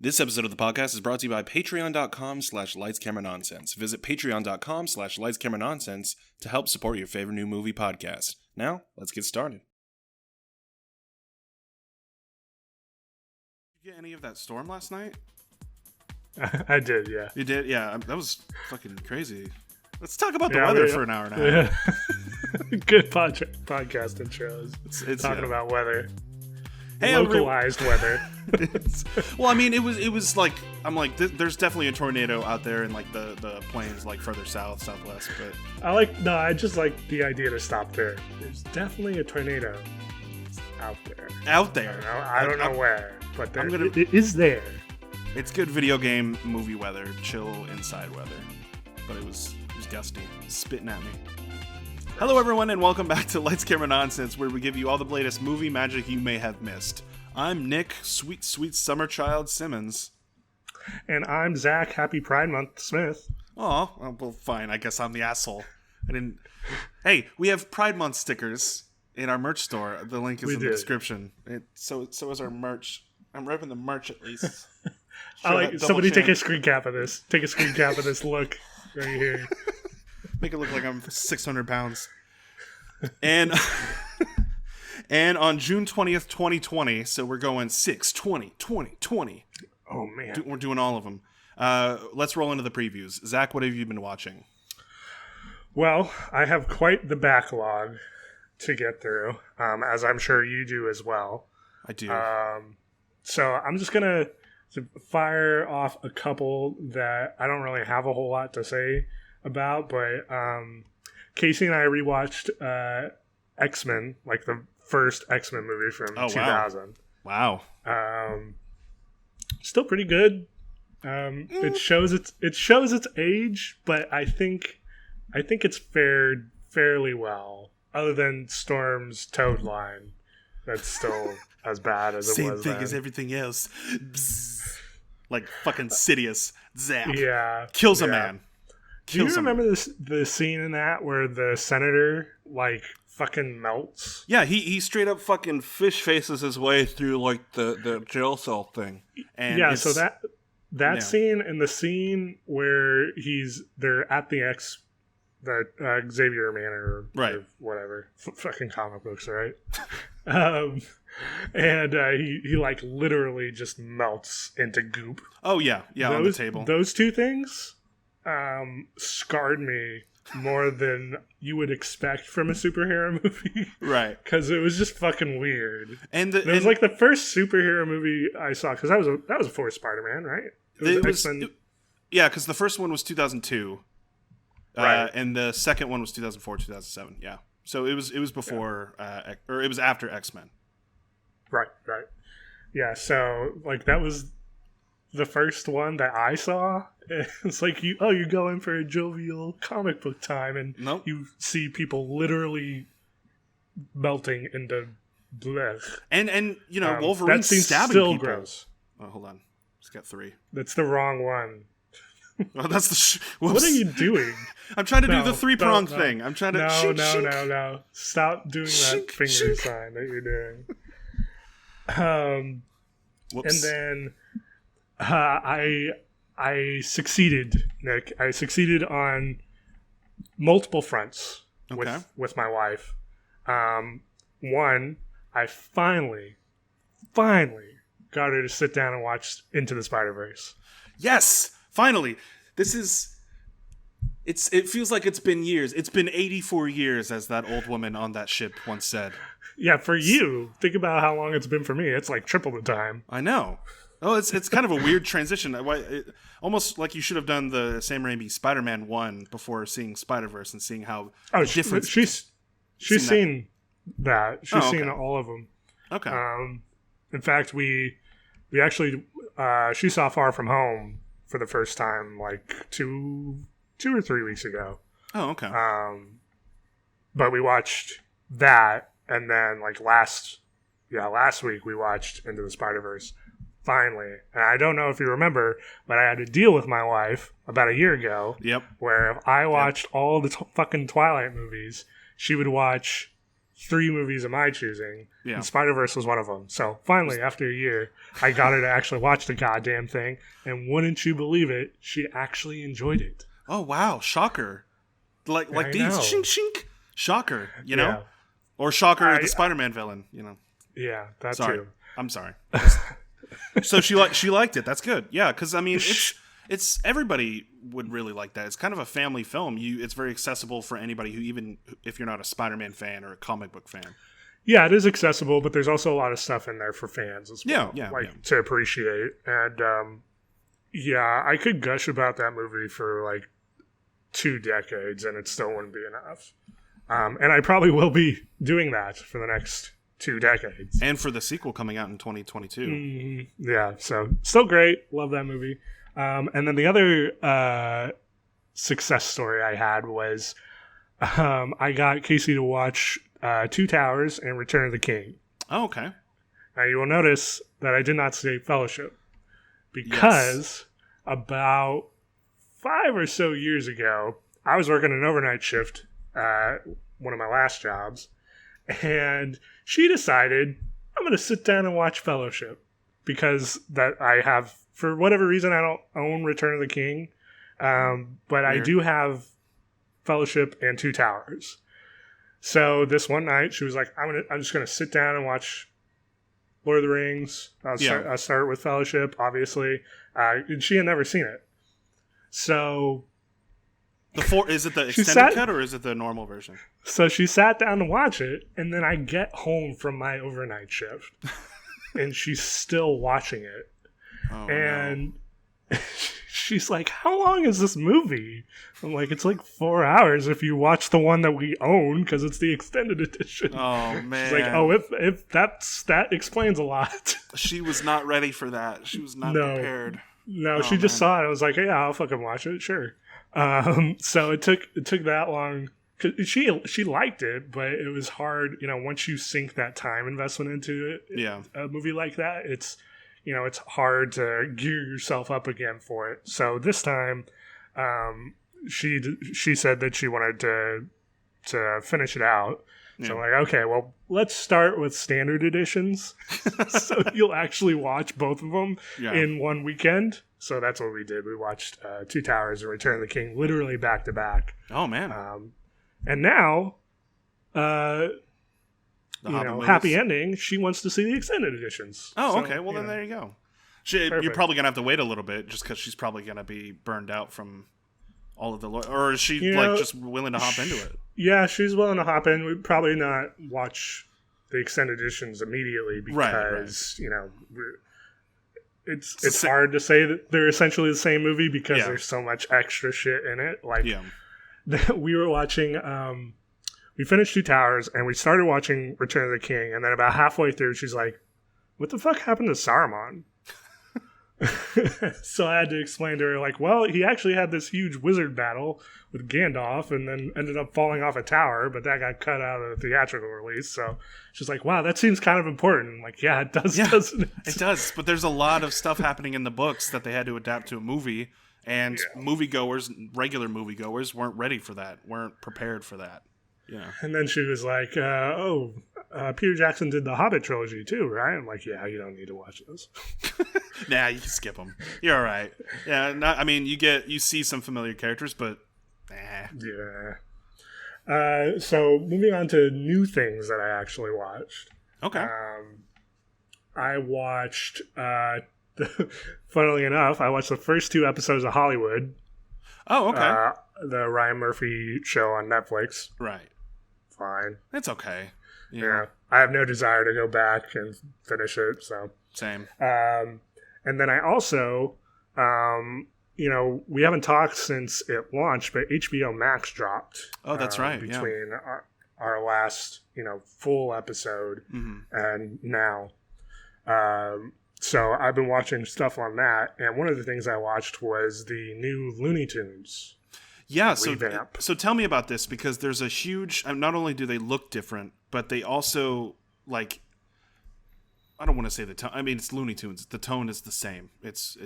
This episode of the podcast is brought to you by patreon.com/lightscameranonsense. Visit patreon.com/lightscameranonsense to help support your favorite new movie podcast. Now, let's get started. Did you get any of that storm last night? I did, yeah. You did? Yeah, that was fucking crazy. Let's talk about the weather for an hour and a half. Yeah. Good podcast intros. It's talking about weather. Hey, localized weather. Well, I mean, it was like, I'm like, there's definitely a tornado out there in like the plains, like further south, southwest. But I just like the idea to stop there. There's definitely a tornado out there. Out there. I don't know where, but it is there. It's good video game movie weather, chill inside weather. But it was gusty, spitting at me. Hello everyone and welcome back to Lights Camera Nonsense, where we give you all the latest movie magic you may have missed. I'm Nick, sweet summer child Simmons. And I'm Zach, happy Pride Month Smith. Oh, well fine, I guess I'm the asshole. Hey, we have Pride Month stickers in our merch store. The link is in the description. So is our merch. I'm repping the merch at least. Somebody take a screen cap of this. Take a screen cap of this look right here. Make it look like I'm 600 pounds. And on June 20th, 2020, so we're going 6/20/2020. Oh, man. We're doing all of them. Let's roll into the previews. Zach, what have you been watching? Well, I have quite the backlog to get through, as I'm sure you do as well. I do. So I'm just going to fire off a couple that I don't really have a whole lot to say about, but Casey and I rewatched X-Men, like the first X-Men movie from 2000. Wow. Still pretty good. It shows its age, but I think it's fared fairly well. Other than Storm's Toad line, that's still as bad as it was. Same thing as everything else. Bzz. Like fucking Sidious. Zap. Yeah. Kills a man. Do you remember the scene in that where the senator like fucking melts? Yeah, he straight up fucking fish faces his way through like the jail cell thing. And yeah, so that scene and the scene where they're at the Xavier Manor, right? Or whatever, fucking comic books, right? And he like literally just melts into goop. Oh yeah, on the table. Those two things scarred me more than you would expect from a superhero movie, right? Because it was just fucking weird. And it was like the first superhero movie I saw, because that was before Spider-Man, right? Yeah, because the first one was 2002, right? And the second one was 2004, 2007. Yeah, so it was before, or it was after X-Men. Right. Yeah, so like that was the first one that I saw. It's like you're going for a jovial comic book time, and you see people literally melting into blech. And Wolverine stabbing still people. Gross. Oh, hold on, it's got 3. That's the wrong one. Oh, that's the. What are you doing? I'm trying to do the 3-prong thing. I'm trying to. No. Stop doing that finger sign that you're doing. Whoops. And then I succeeded, Nick. I succeeded on multiple fronts with my wife. One, I finally got her to sit down and watch Into the Spider-Verse. Yes, finally. It feels like it's been years. It's been 84 years, as that old woman on that ship once said. Yeah, for you. Think about how long it's been for me. It's like triple the time. I know. Oh, it's kind of a weird transition. Almost like you should have done the Sam Raimi Spider-Man 1 before seeing Spider-Verse and seeing how different. She's seen that. She's seen all of them. Okay. In fact, we actually she saw Far From Home for the first time like 2 or 3 weeks ago. Oh, okay. But we watched that, and then like last week we watched Into the Spider-Verse. Finally. And I don't know if you remember, but I had a deal with my wife about a year ago. Yep. Where if I watched all the fucking Twilight movies, she would watch 3 movies of my choosing, Yeah. and Spider-Verse was one of them. So finally, after a year, I got her to actually watch the goddamn thing, and wouldn't you believe it, she actually enjoyed it. Oh wow, shocker! Like I these, know. shink shink, shocker. You know, Yeah. or Shocker, the Spider-Man villain. You know. Yeah, that Sorry, too. I'm sorry. So she liked it. That's good. Yeah, because I mean, it's everybody would really like that. It's kind of a family film. It's very accessible for anybody who, even if you're not a Spider-Man fan or a comic book fan. Yeah, it is accessible, but there's also a lot of stuff in there for fans as well. Yeah, to appreciate. And I could gush about that movie for like 2 decades, and it still wouldn't be enough. And I probably will be doing that for the next 2 decades. And for the sequel coming out in 2022. Yeah, so still great. Love that movie. And then the other success story I had was I got Casey to watch Two Towers and Return of the King. Oh, okay. Now you will notice that I did not say Fellowship because about 5 or so years ago, I was working an overnight shift at one of my last jobs, and she decided I'm going to sit down and watch Fellowship because that I have, for whatever reason, I don't own Return of the King, but I do have Fellowship and Two Towers. So this one night, she was like, I'm just going to sit down and watch Lord of the Rings. I'll start with Fellowship, obviously. And she had never seen it. So Is it the extended cut or is it the normal version? So she sat down to watch it, and then I get home from my overnight shift, and she's still watching it. Oh, and she's like, "How long is this movie?" I'm like, "It's like 4 hours if you watch the one that we own because it's the extended edition." Oh man! She's like, "Oh, if that explains a lot." She was not ready for that. She was not prepared. No, she just saw it. I was like, "Yeah, I'll fucking watch it, sure." So it took that long. Cause she liked it, but it was hard. Once you sink that time investment into it, a movie like that, it's hard to gear yourself up again for it. So this time, she said that she wanted to finish it out. Yeah. So I'm like, okay, well, let's start with standard editions, so you'll actually watch both of them in one weekend. So that's what we did. We watched Two Towers and Return of the King literally back to back. Oh man! And now, happy ending. She wants to see the extended editions. Oh, okay. Well, then there you go. You're probably gonna have to wait a little bit, just because she's probably gonna be burned out from all of the. Or is she just willing to hop into it? Yeah, she's willing to hop in. We'd probably not watch the extended editions immediately because it's hard to say that they're essentially the same movie because there's so much extra shit in it. Like we were watching. We finished Two Towers and we started watching Return of the King, and then about halfway through, she's like, "What the fuck happened to Saruman?" So I had to explain to her, like, well, he actually had this huge wizard battle with Gandalf and then ended up falling off a tower, but that got cut out of the theatrical release. So she's like, wow, that seems kind of important. I'm like, yeah, it does, doesn't it? It does, but there's a lot of stuff happening in the books that they had to adapt to a movie, and regular moviegoers weren't ready for that, weren't prepared for that. Yeah. And then she was like, Peter Jackson did the Hobbit trilogy too, right? I'm like, yeah, you don't need to watch those. Nah, you can skip them. You're all right. Yeah, you see some familiar characters, but Yeah. So moving on to new things that I actually watched. Okay. I watched, funnily enough, I watched the first 2 episodes of Hollywood. Oh, okay. The Ryan Murphy show on Netflix. Right. Fine. It's okay. Yeah. I have no desire to go back and finish it, so. Same. And then I also, we haven't talked since it launched, but HBO Max dropped. Oh, that's right. Between our last, full episode and now. So I've been watching stuff on that, and one of the things I watched was the new Looney Tunes. Yeah, so tell me about this, because there's a huge... not only do they look different, but they also, like... I don't want to say the tone. I mean, it's Looney Tunes. The tone is the same. It's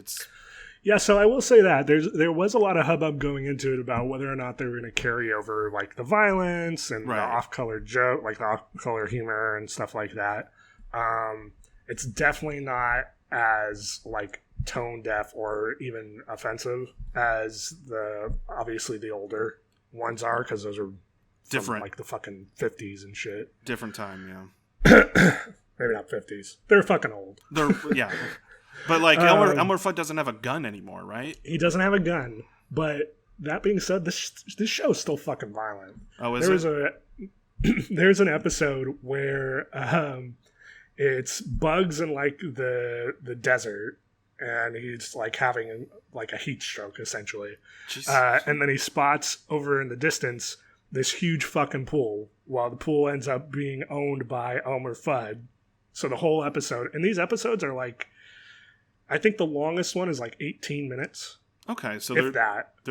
Yeah, so I will say that there was a lot of hubbub going into it about whether or not they were going to carry over like the violence and the off-color joke, like the off-color humor and stuff like that. It's definitely not as like tone deaf or even offensive as obviously the older ones are, because those are different, like the fucking 50s and shit. Different time, yeah. Maybe not 50s. They're fucking old. Yeah. But like Elmer Fudd doesn't have a gun anymore, right? He doesn't have a gun. But that being said, this show's still fucking violent. Oh, is it? There's an episode where it's Bugs in like the desert, and he's like having like a heat stroke essentially. And then he spots over in the distance this huge fucking pool, while the pool ends up being owned by Elmer Fudd. So the whole episode, and these episodes are like, I think the longest one is like 18 minutes. Okay, so they're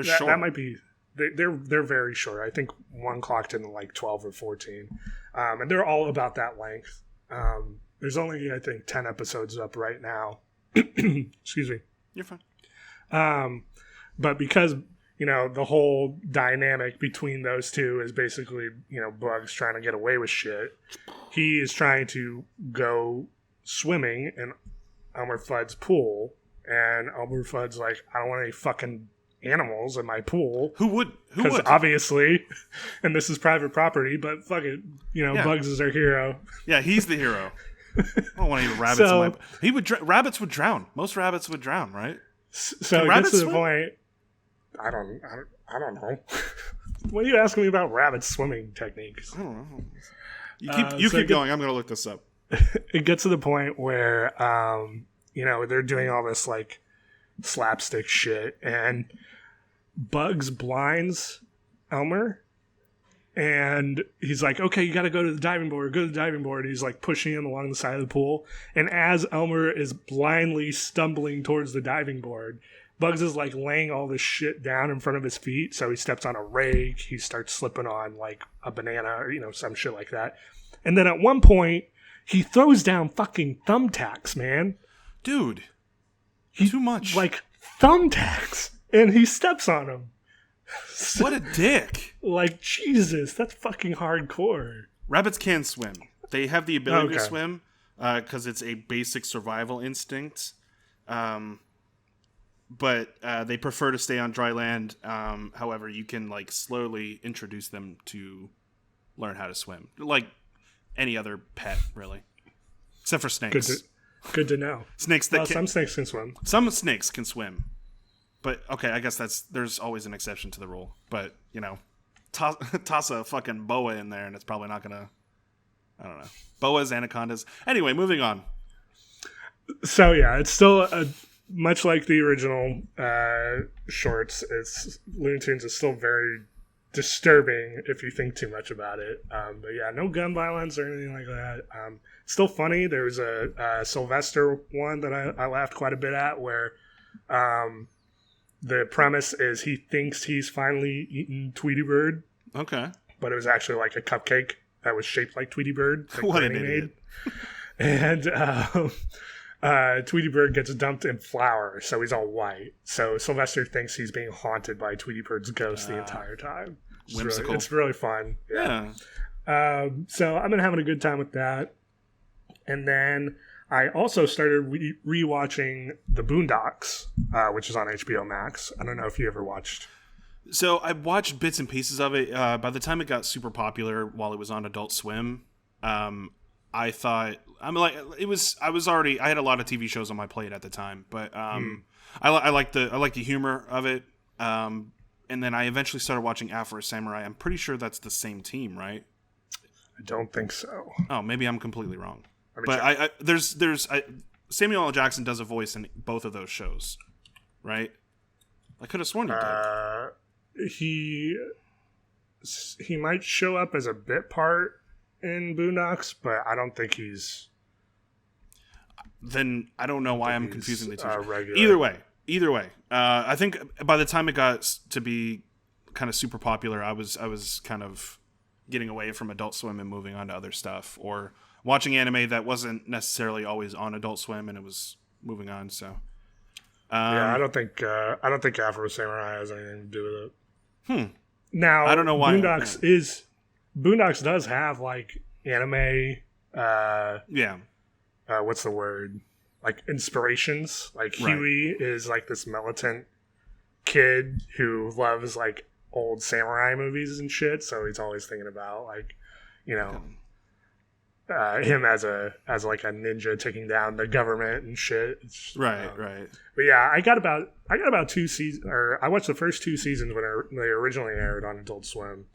short. That might be, they're very short. I think one clocked in like 12 or 14. And they're all about that length. There's only, I think, 10 episodes up right now. Excuse me. You're fine. But because, the whole dynamic between those two is basically, Bugs trying to get away with shit. He is trying to go swimming in Elmer Fudd's pool, and Elmer Fudd's like, I don't want any fucking animals in my pool. Who would? Because obviously, and this is private property, but fuck it, Bugs is our hero. Yeah, he's the hero. I don't want any rabbits in my... rabbits would drown. Most rabbits would drown, right? So it gets to the point... I don't know. What are you asking me about rabbit swimming techniques? I don't know. You keep going. I'm going to look this up. It gets to the point where, they're doing all this like slapstick shit, and Bugs blinds Elmer, and he's like, okay, you got to go to the diving board. Go to the diving board. And he's like pushing him along the side of the pool, and as Elmer is blindly stumbling towards the diving board, Bugs is like laying all this shit down in front of his feet. So he steps on a rake. He starts slipping on like a banana or, some shit like that. And then at one point, he throws down fucking thumbtacks, man. Dude. Too much. Like thumbtacks. And he steps on them. What a dick. Like, Jesus, that's fucking hardcore. Rabbits can swim. They have the ability to swim because it's a basic survival instinct. But they prefer to stay on dry land. However, you can like slowly introduce them to learn how to swim, like any other pet, really, except for snakes. Good to know. Snakes some snakes can swim. Some snakes can swim, but okay, I guess there's always an exception to the rule. But toss a fucking boa in there, and it's probably not gonna. I don't know. Boas, anacondas. Anyway, moving on. So yeah, it's still much like the original shorts, Looney Tunes is still very disturbing if you think too much about it. But yeah, no gun violence or anything like that. Still funny. There was a Sylvester one that I laughed quite a bit at, where the premise is he thinks he's finally eaten Tweety Bird. Okay. But it was actually like a cupcake that was shaped like Tweety Bird. Like what an idiot. And Tweety Bird gets dumped in flour, so he's all white. So Sylvester thinks he's being haunted by Tweety Bird's ghost the entire time. Whimsical. It's really fun. Yeah. So I've been having a good time with that. And then I also started rewatching The Boondocks, which is on HBO Max. I don't know if you ever watched. So I watched bits and pieces of it. By the time it got super popular while it was on Adult Swim, I thought I had a lot of TV shows on my plate at the time, but I like the humor of it. And then I eventually started watching Afro Samurai. I'm pretty sure that's the same team, right? I don't think so. Oh, maybe I'm completely wrong. But there's Samuel L. Jackson does a voice in both of those shows, right? I could have sworn he did. He might show up as a bit part in Boondocks, but I don't think he's. Then I don't know why I'm confusing the two. Regular. Either way, I think by the time it got to be kind of super popular, I was kind of getting away from Adult Swim and moving on to other stuff, or watching anime that wasn't necessarily always on Adult Swim, and it was moving on. So, I don't think Afro Samurai has anything to do with it. Now, I don't know why. Boondocks does have like anime. What's the word? Like inspirations. Like Huey is like this militant kid who loves like old samurai movies and shit. So he's always thinking about like, him as like a ninja taking down the government and shit. Right. But yeah, I got about 2 seasons, or I watched the first 2 seasons when they originally aired on Adult Swim,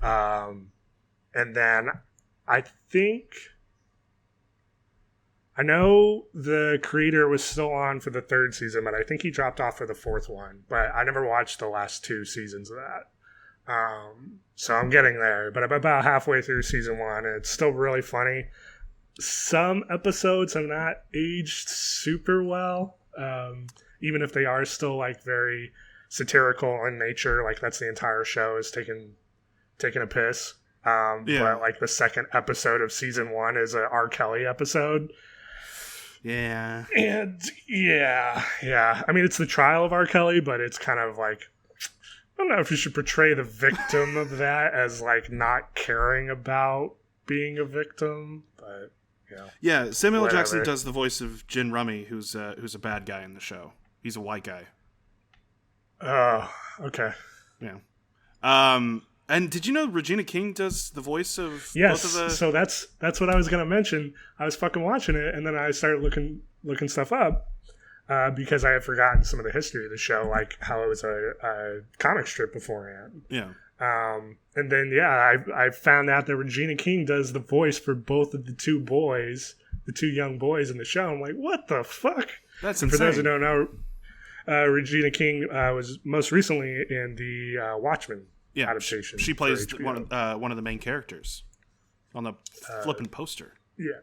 and then I know the creator was still on for the 3rd season, but I think he dropped off for the 4th one. But I never watched the last 2 seasons of that. So I'm getting there, but I'm about halfway through season 1, and it's still really funny. Some episodes have not aged super well, even if they are still like very satirical in nature. Like that's the entire show is taking a piss. But like the 2nd episode of season 1 is an R. Kelly episode. Yeah. And yeah. I mean, it's the trial of R. Kelly, but it's kind of like, I don't know if you should portray the victim of that as like not caring about being a victim, but yeah. Samuel L. Jackson does the voice of Jin Rummy, who's a bad guy in the show. He's a white guy. Oh, okay. Yeah. And did you know Regina King does the voice of both of the... So that's what I was gonna mention. I was fucking watching it, and then I started looking stuff up. Because I had forgotten some of the history of the show, like how it was a comic strip beforehand. Yeah. And then, I found out that Regina King does the voice for both of the 2 young boys in the show. I'm like, what the fuck? That's insane. For those who don't know, Regina King was most recently in the Watchmen adaptation. She plays one of the main characters on the flippin' poster. Yeah.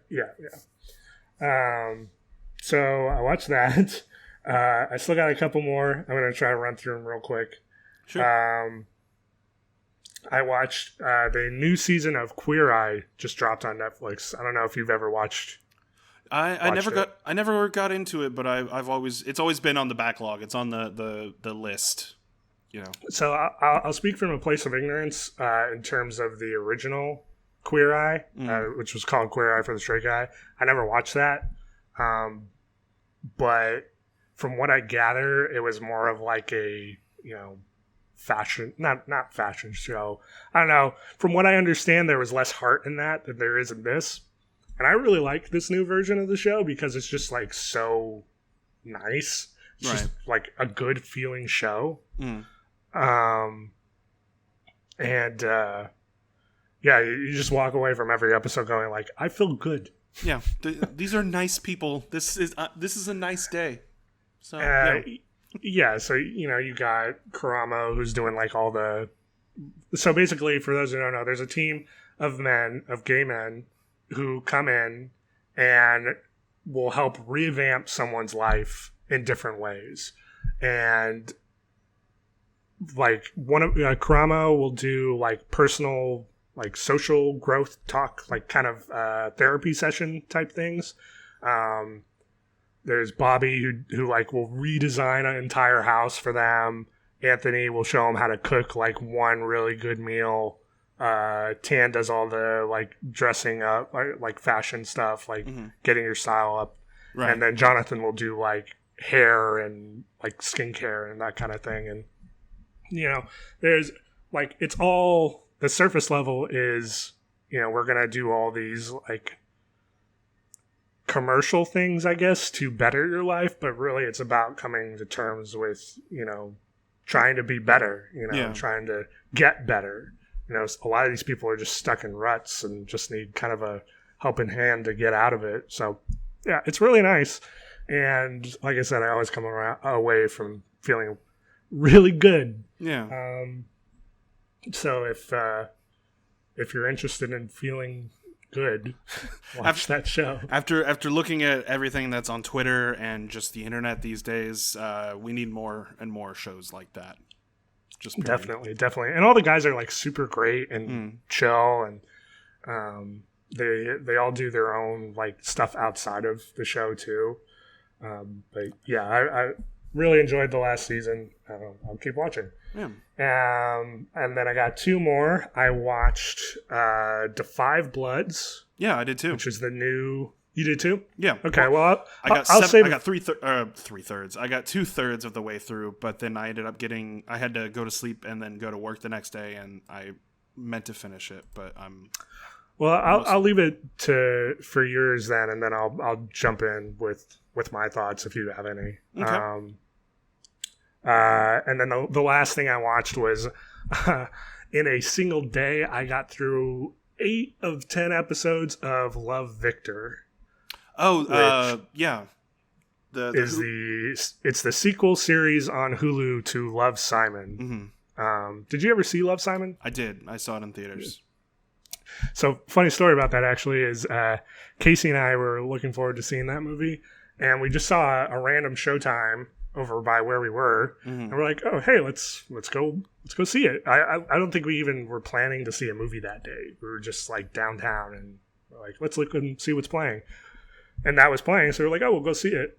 So I watched that. I still got a couple more. I'm going to try to run through them real quick. Sure. I watched the new season of Queer Eye just dropped on Netflix. I don't know if you've ever watched. I never got into it, but it's always been on the backlog. It's on the list. So I'll speak from a place of ignorance in terms of the original Queer Eye, which was called Queer Eye for the Straight Guy. I never watched that. But from what I gather, it was more of like a, fashion, not fashion show. I don't know. From what I understand, there was less heart in that than there is in this. And I really like this new version of the show because it's just like so nice. It's just like a good feeling show. You just walk away from every episode going like, I feel good. Yeah, these are nice people. This is a nice day. So so you got Karamo who's doing like all the. So basically, for those who don't know, there's a team of gay men, who come in and will help revamp someone's life in different ways, and like one of Karamo will do like personal, like social growth talk, like kind of therapy session type things. There's Bobby who like will redesign an entire house for them. Anthony will show them how to cook like one really good meal. Tan does all the like dressing up, like fashion stuff, like getting your style up. Right. And then Jonathan will do like hair and like skincare and that kind of thing. And there's like, it's all, the surface level is, we're going to do all these like commercial things, I guess, to better your life. But really it's about coming to terms with, trying to be better, trying to get better. A lot of these people are just stuck in ruts and just need kind of a helping hand to get out of it. So yeah, it's really nice. And like I said, I always come away from feeling really good. Yeah. So if you're interested in feeling good, watch that show. After looking at everything that's on Twitter and just the internet these days, we need more and more shows like that. Just definitely. And all the guys are like super great and chill, and they all do their own like stuff outside of the show too. But yeah, I really enjoyed the last season. I'll keep watching. Yeah. And then I got 2 more. I watched The Five Bloods. Yeah, I did too. Which is the new. You did too? Yeah. Okay. Well, I got save. I got 3/3. I got 2/3 of the way through, but then I ended up I had to go to sleep and then go to work the next day, and I meant to finish it, but I'm. Well, I'll leave it for yours then, and then I'll jump in with my thoughts if you have any. Okay. And then the last thing I watched was in a single day I got through 8 of 10 episodes of Love, Victor. Oh, yeah. It's the sequel series on Hulu to Love, Simon. Mm-hmm. Did you ever see Love, Simon? I did. I saw it in theaters. So, funny story about that actually is Casey and I were looking forward to seeing that movie, and we just saw a random Showtime over by where we were, and we're like, "Oh, hey, let's go see it." I don't think we even were planning to see a movie that day. We were just like downtown, and we're like, "Let's look and see what's playing." And that was playing, so we're like, "Oh, we'll go see it."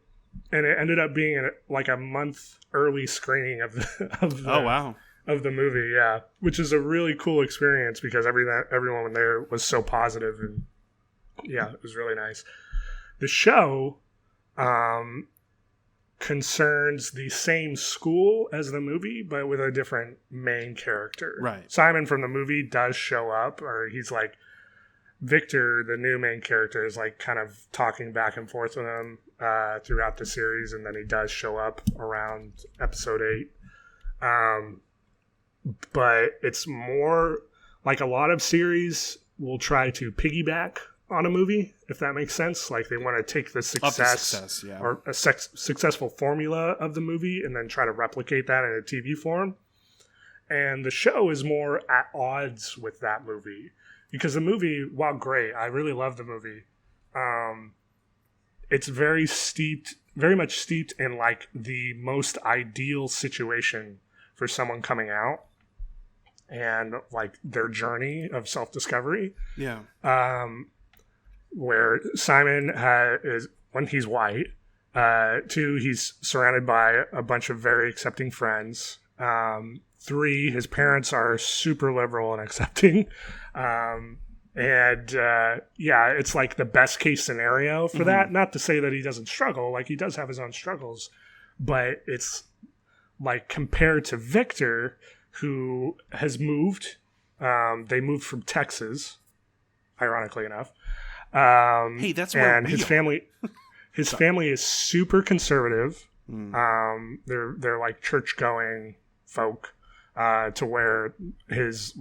And it ended up being like a month early screening of the movie, yeah, which is a really cool experience because everyone there was so positive, and yeah, it was really nice. The show concerns the same school as the movie, but with a different main character. Right. Simon from the movie does show up, or he's like Victor, the new main character, is like kind of talking back and forth with him throughout the series, and then he does show up around episode 8. But it's more like a lot of series will try to piggyback on a movie, if that makes sense. Like they want to take the success yeah. or a successful formula of the movie and then try to replicate that in a TV form. And the show is more at odds with that movie. Because the movie, while great, I really love the movie. It's very much steeped in like the most ideal situation for someone coming out and like their journey of self-discovery. Yeah. Where Simon is, when he's white, 2, he's surrounded by a bunch of very accepting friends. 3, his parents are super liberal and accepting. It's like the best case scenario for that. Not to say that he doesn't struggle, like he does have his own struggles, but it's like compared to Victor, who has moved. They moved from Texas, ironically enough. Hey, that's where his family is super conservative. They're like church going folk, to where his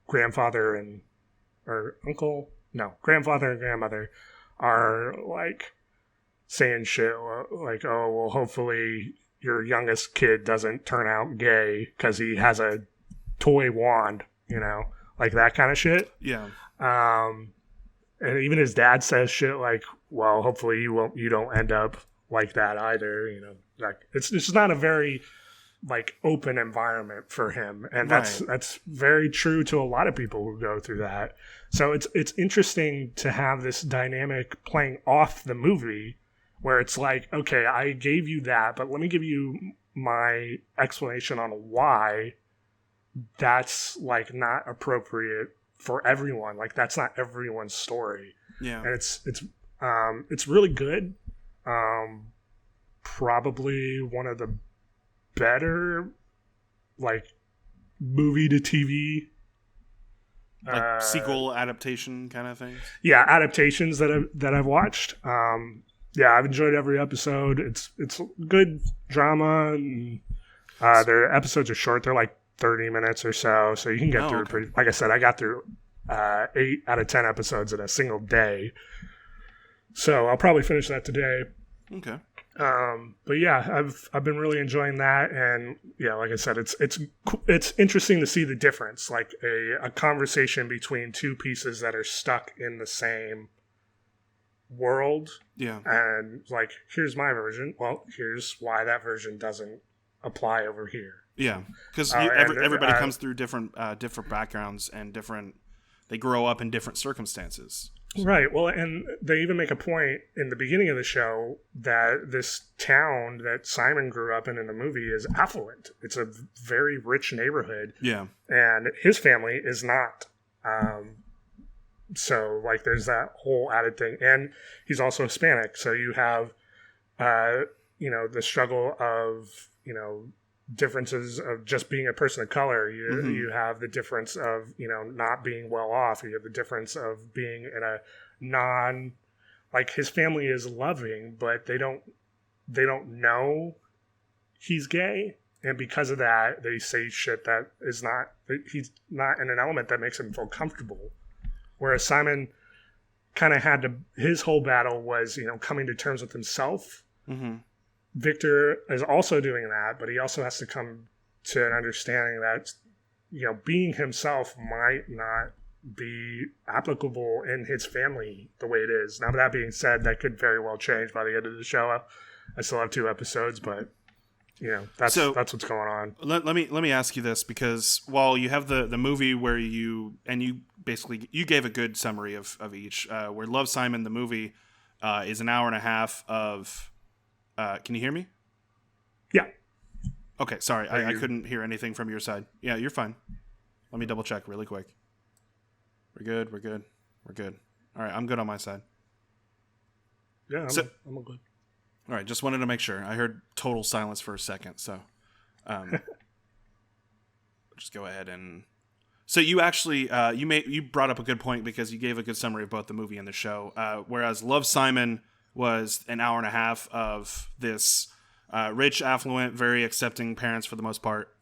grandfather and grandmother are like saying shit like, "Oh, well, hopefully your youngest kid doesn't turn out gay because he has a toy wand," like that kind of shit. Yeah. And even his dad says shit like, "Well, hopefully you don't end up like that either." Like it's just not a very like open environment for him, and that's very true to a lot of people who go through that. So it's interesting to have this dynamic playing off the movie, where it's like, okay, I gave you that, but let me give you my explanation on why that's like not appropriate for everyone. Like that's not everyone's story. Yeah. And it's really good. Probably one of the better like movie to TV like sequel adaptation kind of things. Yeah, adaptations that I've watched. I've enjoyed every episode. It's good drama, and their episodes are short. They're like 30 minutes or so you can get through it pretty. Like I said, I got through 8 out of 10 episodes in a single day, so I'll probably finish that today. Okay. But yeah, I've been really enjoying that, and yeah, like I said, it's interesting to see the difference, like a conversation between 2 pieces that are stuck in the same world. Yeah. And like, here's my version. Well, here's why that version doesn't apply over here. Yeah, because everybody comes through different backgrounds and they grow up in different circumstances. Right. Well, and they even make a point in the beginning of the show that this town that Simon grew up in the movie is affluent. It's a very rich neighborhood. Yeah. And his family is not. So, like, there's that whole added thing. And he's also Hispanic. So you have, the struggle of, differences of just being a person of color. You have the difference of not being well off. You have the difference of being in a like his family is loving, but they don't know he's gay, and because of that they say shit that he's not in an element that makes him feel comfortable. Whereas Simon kind of his whole battle was coming to terms with himself. Victor is also doing that, but he also has to come to an understanding that, being himself might not be applicable in his family the way it is. Now, that being said, that could very well change by the end of the show. I still have 2 episodes, but that's what's going on. Let me ask you this, because while you have the movie where you gave a good summary of each, where Love, Simon, the movie, is an hour and a half of. Can you hear me? Yeah. Okay, sorry. I couldn't hear anything from your side. Yeah, you're fine. Let me double check really quick. We're good. All right, I'm good on my side. Yeah, I'm good. All right, just wanted to make sure. I heard total silence for a second, so just go ahead and... So you actually, you brought up a good point, because you gave a good summary of both the movie and the show, whereas Love, Simon was an hour and a half of this rich, affluent, very accepting parents for the most part,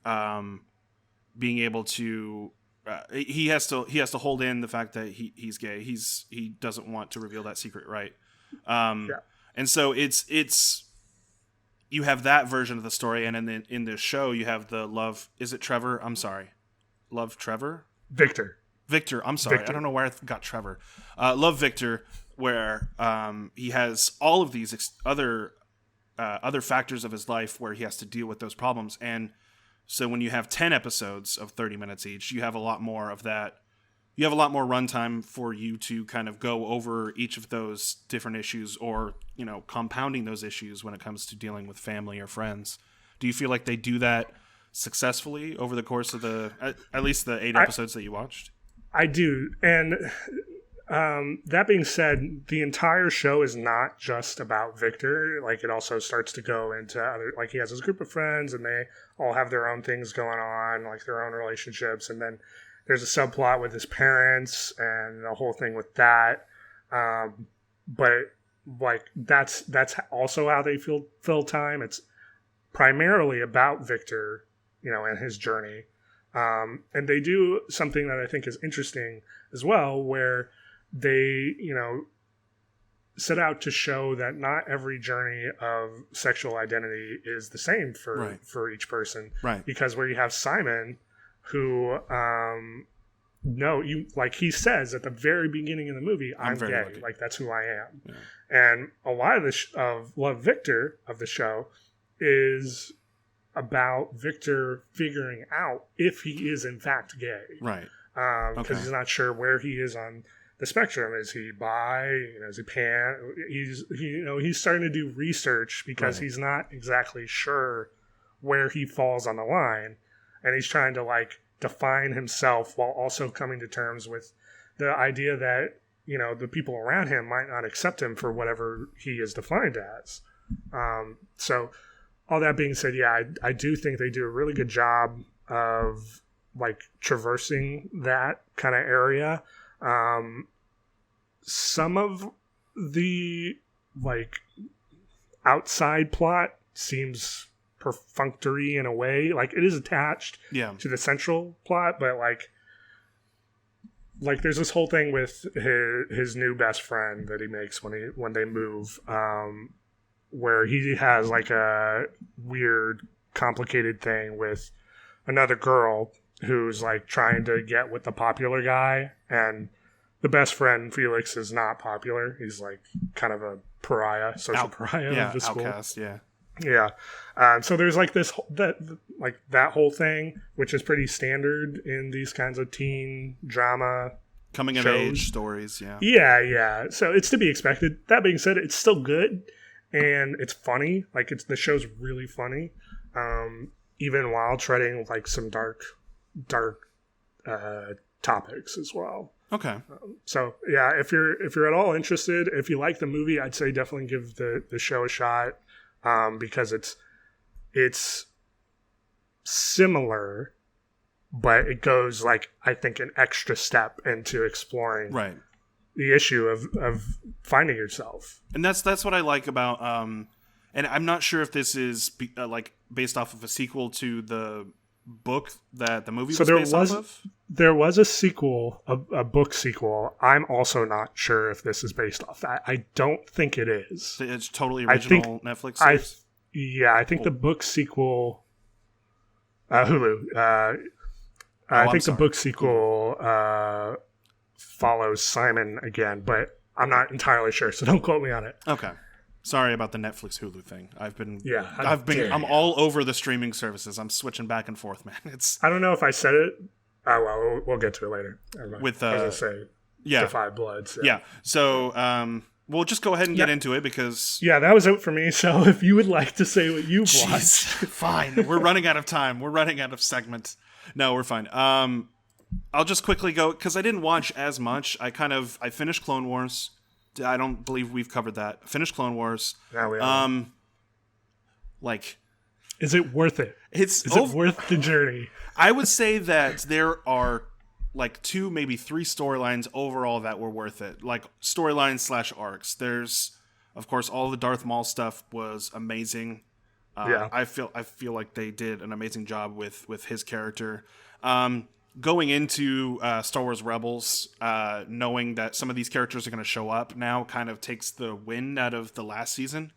being able to he has to hold in the fact that he's gay. He doesn't want to reveal that secret, right? And so it's you have that version of the story, and in the show you have the Love. Is it Trevor? I'm sorry, Love Trevor. Victor. I'm sorry. Victor. I don't know where I got Trevor. Love Victor. Where he has all of these other factors of his life where he has to deal with those problems. And so when you have 10 episodes of 30 minutes each, you have a lot more of that. You have a lot more runtime for you to kind of go over each of those different issues, or, compounding those issues when it comes to dealing with family or friends. Do you feel like they do that successfully over the course of at least the 8 episodes that you watched? I do. And... that being said, the entire show is not just about Victor. Like, it also starts to go into other, like, he has his group of friends and they all have their own things going on, like their own relationships. And then there's a subplot with his parents and the whole thing with that. But like, that's also how they fill time. It's primarily about Victor, and his journey. And they do something that I think is interesting as well, where they, set out to show that not every journey of sexual identity is the same for each person. Right. Because where you have Simon, who, like he says at the very beginning of the movie, I'm gay. Lucky. Like, that's who I am. Yeah. And a lot of Love, Victor of the show is about Victor figuring out if he is in fact gay. Right. Because he's not sure where he is on the spectrum. Is he bi? Is he pan? He's starting to do research because he's not exactly sure where he falls on the line, and he's trying to like define himself while also coming to terms with the idea that the people around him might not accept him for whatever he is defined as. So all that being said, I do think they do a really good job of like traversing that kind of area. Some of the like outside plot seems perfunctory in a way. Like, it is attached to the central plot, but like there's this whole thing with his new best friend that he makes when they move, where he has like a weird, complicated thing with another girl who's like trying to get with the popular guy, and the best friend Felix is not popular. He's like kind of a pariah, social pariah of the school. Outcast, yeah. Yeah. So there's like that whole thing, which is pretty standard in these kinds of teen drama coming of age stories. Yeah. Yeah. So it's to be expected. That being said, it's still good and it's funny. Like the show's really funny, even while treading like some dark topics as well. Okay. So yeah, if you're at all interested, if you like the movie, I'd say definitely give the show a shot, because it's similar, but it goes like I think an extra step into exploring the issue of finding yourself. And that's what I like about and I'm not sure if this is like based off of a sequel to the book that the movie was based off of. There was a sequel, a book sequel. I'm also not sure if this is based off that. I don't think it is. It's totally original Netflix series? I think the book sequel... Hulu. I think the book sequel follows Simon again, but I'm not entirely sure, so don't quote me on it. Okay. Sorry about the Netflix Hulu thing. I'm all over the streaming services. I'm switching back and forth, man. I don't know if I said it. Oh, well, we'll get to it later. With I was going to say, Defy Bloods. Yeah. So, we'll just go ahead and get into it because... Yeah, that was it for me. So if you would like to say what you've watched... Fine. We're running out of time. We're running out of segments. No, we're fine. I'll just quickly go, because I didn't watch as much. I finished Clone Wars. I don't believe we've covered that. Finished Clone Wars. Yeah, we are. Is it worth it? Is it worth the journey? I would say that there are like 2, maybe 3 storylines overall that were worth it. Like storylines / arcs. There's, of course, all the Darth Maul stuff was amazing. I feel like they did an amazing job with his character. Going into Star Wars Rebels, knowing that some of these characters are going to show up now kind of takes the wind out of the last season.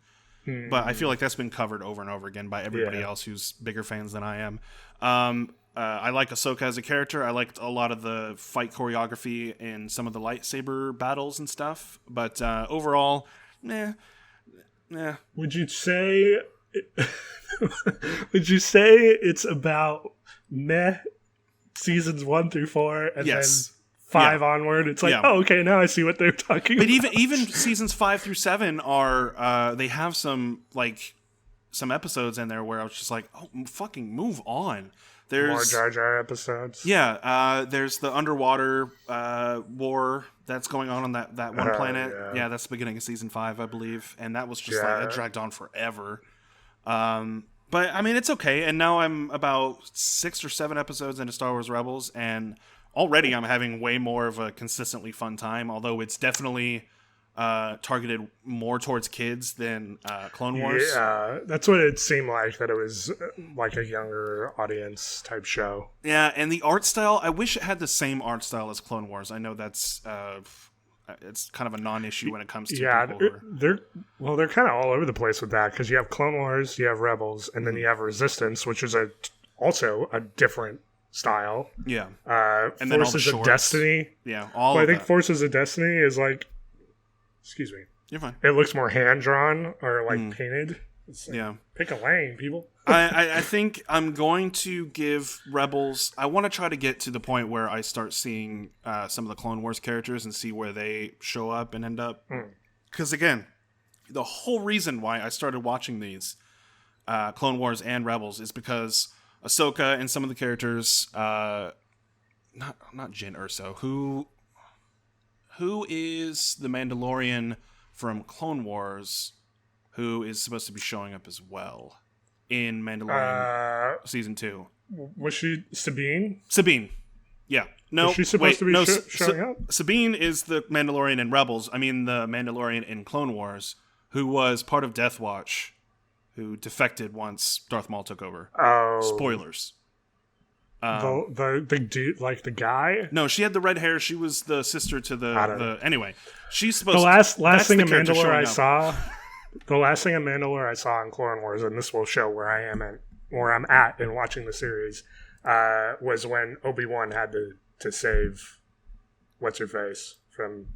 But I feel like that's been covered over and over again by everybody else who's bigger fans than I am. I like Ahsoka as a character. I liked a lot of the fight choreography in some of the lightsaber battles and stuff. But overall, nah. Would you say it's about meh seasons 1 through 4 and then 5 onward? It's like, oh, okay, now I see what they're talking about. But even seasons 5 through 7 are they have some episodes in there where I was just like, oh, fucking move on. There's more Jar Jar episodes. Yeah, there's the underwater war that's going on that one planet. Yeah, that's the beginning of season 5, I believe, and that was just like it dragged on forever. But I mean, it's okay. And now I'm about 6 or 7 episodes into Star Wars Rebels, and already I'm having way more of a consistently fun time. Although it's definitely targeted more towards kids than Clone Wars. Yeah, that's what it seemed like. That it was like a younger audience type show. Yeah, and the art style. I wish it had the same art style as Clone Wars. I know that's it's kind of a non-issue when it comes to people. They're kind of all over the place with that because you have Clone Wars, you have Rebels, and then you have Resistance, which is also a different style. Yeah, and Forces of Destiny. Yeah, I think Forces of Destiny is like, excuse me, you're fine. It looks more hand drawn or like painted. It's like, pick a lane, people. I think I'm going to give Rebels... I want to try to get to the point where I start seeing some of the Clone Wars characters and see where they show up and end up. Because, again, the whole reason why I started watching these Clone Wars and Rebels is because Ahsoka and some of the characters... not Jyn Erso. Who is the Mandalorian from Clone Wars... who is supposed to be showing up as well in Mandalorian season 2? Was she Sabine? Sabine, yeah. No, was she supposed to be showing up? Sabine is the Mandalorian in Rebels. I mean, the Mandalorian in Clone Wars, who was part of Death Watch, who defected once Darth Maul took over. Oh, spoilers. The dude, like the guy? No, she had the red hair. She was the sister to the anyway. She's supposed. The last thing of Mandalore I saw. The last thing of Mandalore I saw in Clone Wars, and this will show where I'm at in watching the series, was when Obi-Wan had to save what's her face from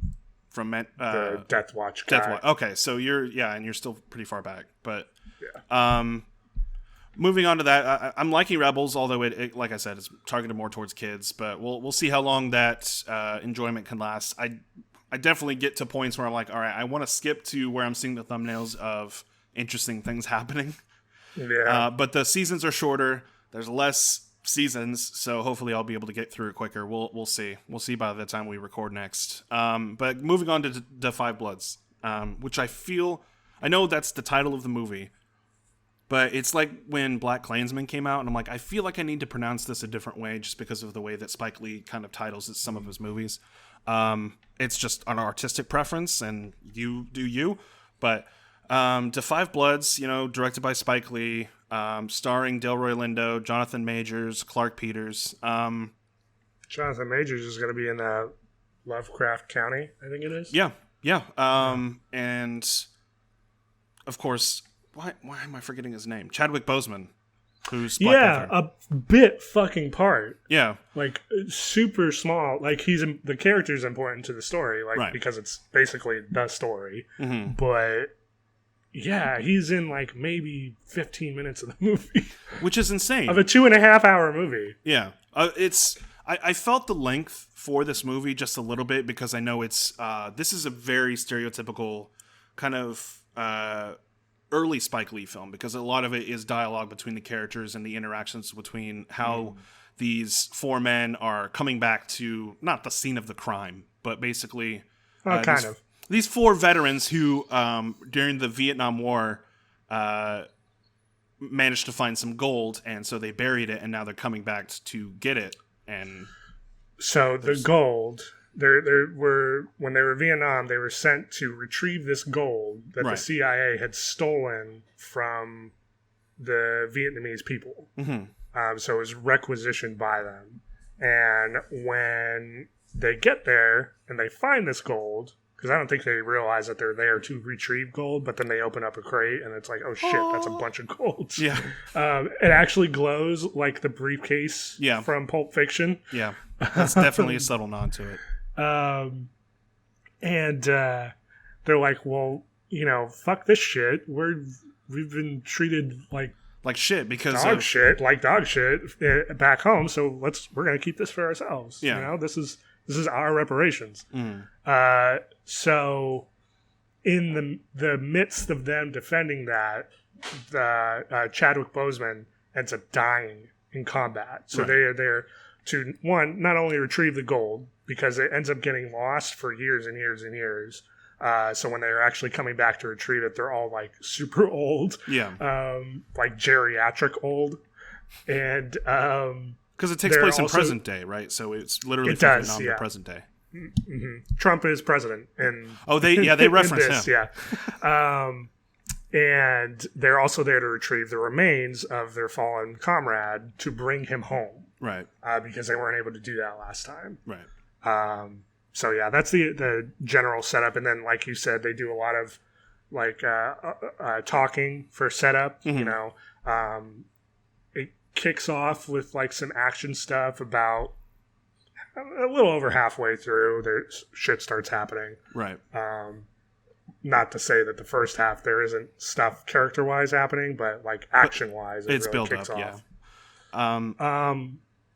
the Death Watch guy. Okay, so you're still pretty far back, but moving on to that, I'm liking Rebels, although it, like I said, it's targeted more towards kids. But we'll see how long that enjoyment can last. I definitely get to points where I'm like, all right, I want to skip to where I'm seeing the thumbnails of interesting things happening. Yeah. But the seasons are shorter. There's less seasons, so hopefully I'll be able to get through it quicker. We'll see. We'll see by the time we record next. But moving on to the Five Bloods, which I know that's the title of the movie, but it's like when Black Klansman came out, and I'm like, I feel like I need to pronounce this a different way just because of the way that Spike Lee kind of titles some of his movies. It's just an artistic preference, and you do you. But The Five Bloods, directed by Spike Lee, starring Delroy Lindo, Jonathan Majors, Clark Peters. Jonathan Majors is going to be in Lovecraft County, I think it is. Yeah. And of course, why am I forgetting his name? Chadwick Boseman, who's Black Panther. A bit fucking part. Yeah, like super small. Like the character's important to the story, like because it's basically the story. Mm-hmm. But yeah, he's in like maybe 15 minutes of the movie, which is insane. Of a 2.5 hour movie. Yeah, I felt the length for this movie just a little bit because I know this is a very stereotypical kind of early Spike Lee film, because a lot of it is dialogue between the characters and the interactions between how these four men are coming back to not the scene of the crime, but basically these four veterans who during the Vietnam War managed to find some gold, and so they buried it, and now they're coming back to get it. And so the gold, when they were in Vietnam, they were sent to retrieve this gold that the CIA had stolen from the Vietnamese people. Mm-hmm. So it was requisitioned by them. And when they get there and they find this gold, because I don't think they realize that they're there to retrieve gold, but then they open up a crate and it's like, oh shit, that's a bunch of gold. Yeah. It actually glows like the briefcase from Pulp Fiction. Yeah. That's definitely a subtle nod to it. And they're like, well, fuck this shit. We've been treated like shit because dog shit back home. So we're gonna keep this for ourselves. Yeah. This is our reparations. So in the midst of them defending that, Chadwick Boseman ends up dying in combat. So they are there to, one, not only retrieve the gold, because it ends up getting lost for years and years and years. So when they're actually coming back to retrieve it, they're all like super old. Yeah. Like geriatric old. And because it takes place in present day, right? So it's literally the present day. Mm-hmm. Trump is president, and they reference this, him. Yeah. And they're also there to retrieve the remains of their fallen comrade to bring him home, right? Because they weren't able to do that last time, right? So yeah, that's the general setup, and then like you said, they do a lot of like talking for setup. Mm-hmm. It kicks off with like some action stuff about. A little over halfway through, shit starts happening. Right. Not to say that the first half there isn't stuff character-wise happening, but like action-wise, it's really built kicks up. off. Yeah.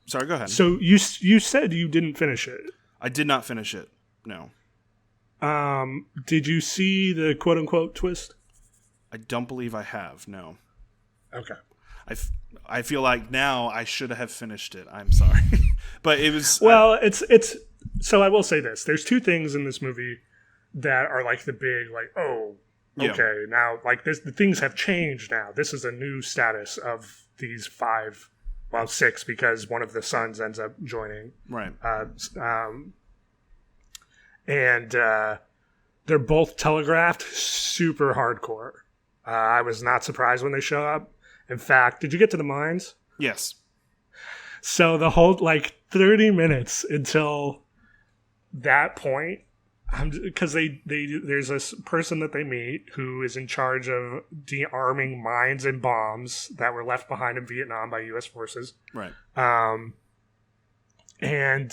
Sorry, go ahead. So you said you didn't finish it. I did not finish it. No. Did you see the quote-unquote twist? I don't believe I have. No. Okay. I feel like now I should have finished it. I'm sorry. But it was... it's... So I will say this. There's two things in this movie that are like the big, like, oh, okay, now, like, the things have changed now. This is a new status of these six, because one of the sons ends up joining. Right. And they're both telegraphed super hardcore. I was not surprised when they show up. In fact, did you get to the mines? Yes. So the whole, 30 minutes until that point, because there's this person that they meet who is in charge of de-arming mines and bombs that were left behind in Vietnam by U.S. forces. Right. And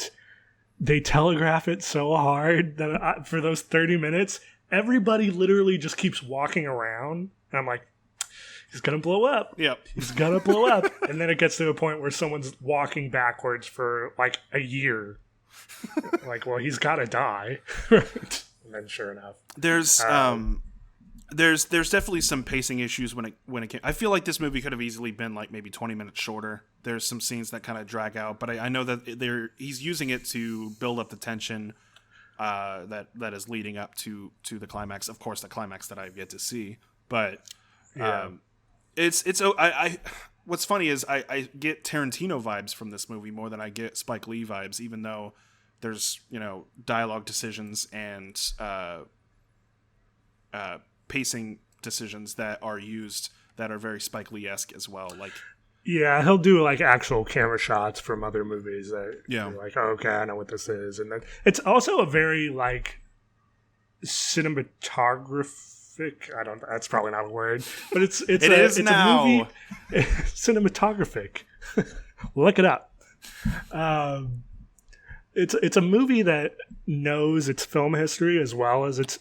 they telegraph it so hard that for those 30 minutes, everybody literally just keeps walking around. And I'm like, he's gonna blow up. Yep. He's gonna blow up. And then it gets to a point where someone's walking backwards for like a year. Like, well, he's gotta die. And then sure enough. There's definitely some pacing issues when it came. I feel like this movie could have easily been like maybe 20 minutes shorter. There's some scenes that kind of drag out, but I know that he's using it to build up the tension that is leading up to the climax. Of course, the climax that I've yet to see. But what's funny is I get Tarantino vibes from this movie more than I get Spike Lee vibes, even though there's dialogue decisions and pacing decisions that are used that are very Spike Lee-esque as well. Like, yeah, he'll do like actual camera shots from other movies that you're like, oh, okay, I know what this is. And then it's also a very like cinematographic. That's probably not a word, but it's a movie. Cinematographic. Look it up. It's a movie that knows its film history as well as its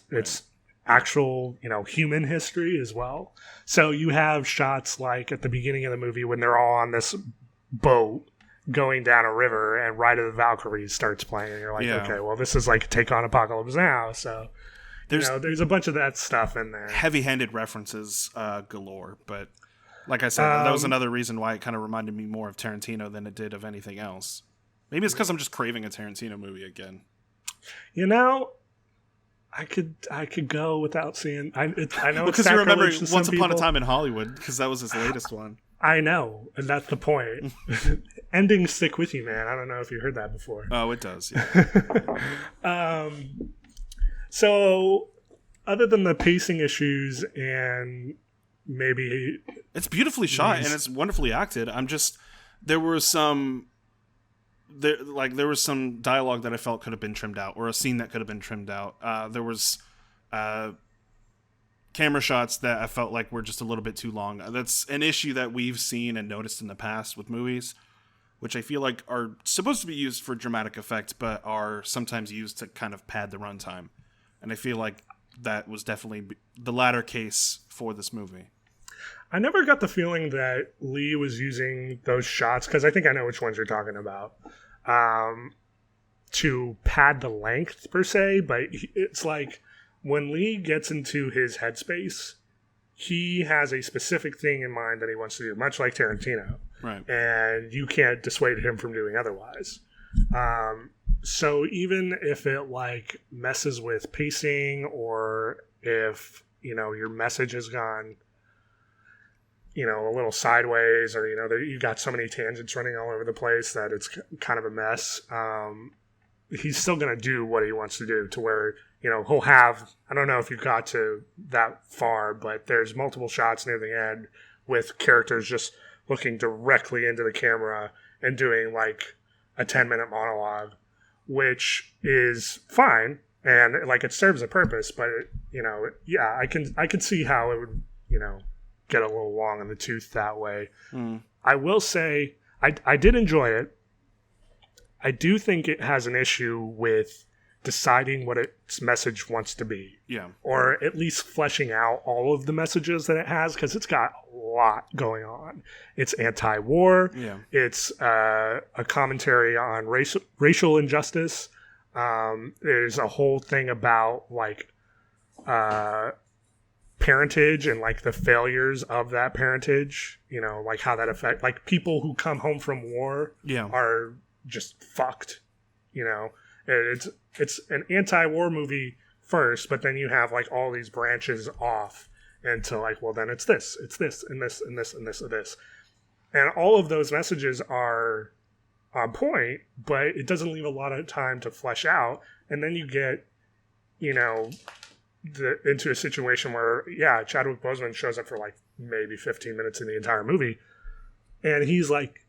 actual, human history as well. So you have shots like at the beginning of the movie when they're all on this boat going down a river and Ride of the Valkyries starts playing. And you're like, okay, well, this is like Take on Apocalypse Now. So there's a bunch of that stuff in there. Heavy-handed references galore. But like I said, that was another reason why it kind of reminded me more of Tarantino than it did of anything else. Maybe it's because I'm just craving a Tarantino movie again. I could go without seeing. I know because you remember Once Upon a Time in Hollywood because that was his latest one. I know, and that's the point. Endings stick with you, man. I don't know if you heard that before. Oh, it does. Yeah. So, other than the pacing issues and maybe it's beautifully shot and it's wonderfully acted. There was some dialogue that I felt could have been trimmed out, or a scene that could have been trimmed out. There was camera shots that I felt like were just a little bit too long. That's an issue that we've seen and noticed in the past with movies, which I feel like are supposed to be used for dramatic effect, but are sometimes used to kind of pad the runtime. And I feel like that was definitely the latter case for this movie. I never got the feeling that Lee was using those shots, because I think I know which ones you're talking about, to pad the length per se, but it's like when Lee gets into his headspace, he has a specific thing in mind that he wants to do, much like Tarantino. Right. And you can't dissuade him from doing otherwise. So even if it like messes with pacing, or if, your message has gone, a little sideways, or, you got so many tangents running all over the place that it's kind of a mess. He's still going to do what he wants to do, to where, he'll have, I don't know if you got to that far, but there's multiple shots near the end with characters just looking directly into the camera and doing like a 10-minute monologue, which is fine. And like, it serves a purpose, but I can see how it would, get a little long in the tooth that way. I will say I did enjoy it. I do think it has an issue with deciding what its message wants to be. Yeah. Or at least fleshing out all of the messages that it has, because it's got a lot going on. It's anti-war. Yeah. It's a commentary on racial injustice. There's a whole thing about like parentage and like the failures of that parentage, like how that affect, like people who come home from war are just fucked, it's an anti-war movie first, but then you have like all these branches off into like, well, then it's this and this and this and this and this. And all of those messages are on point, but it doesn't leave a lot of time to flesh out. And then you get, into a situation where, Chadwick Boseman shows up for like maybe 15 minutes in the entire movie, and he's like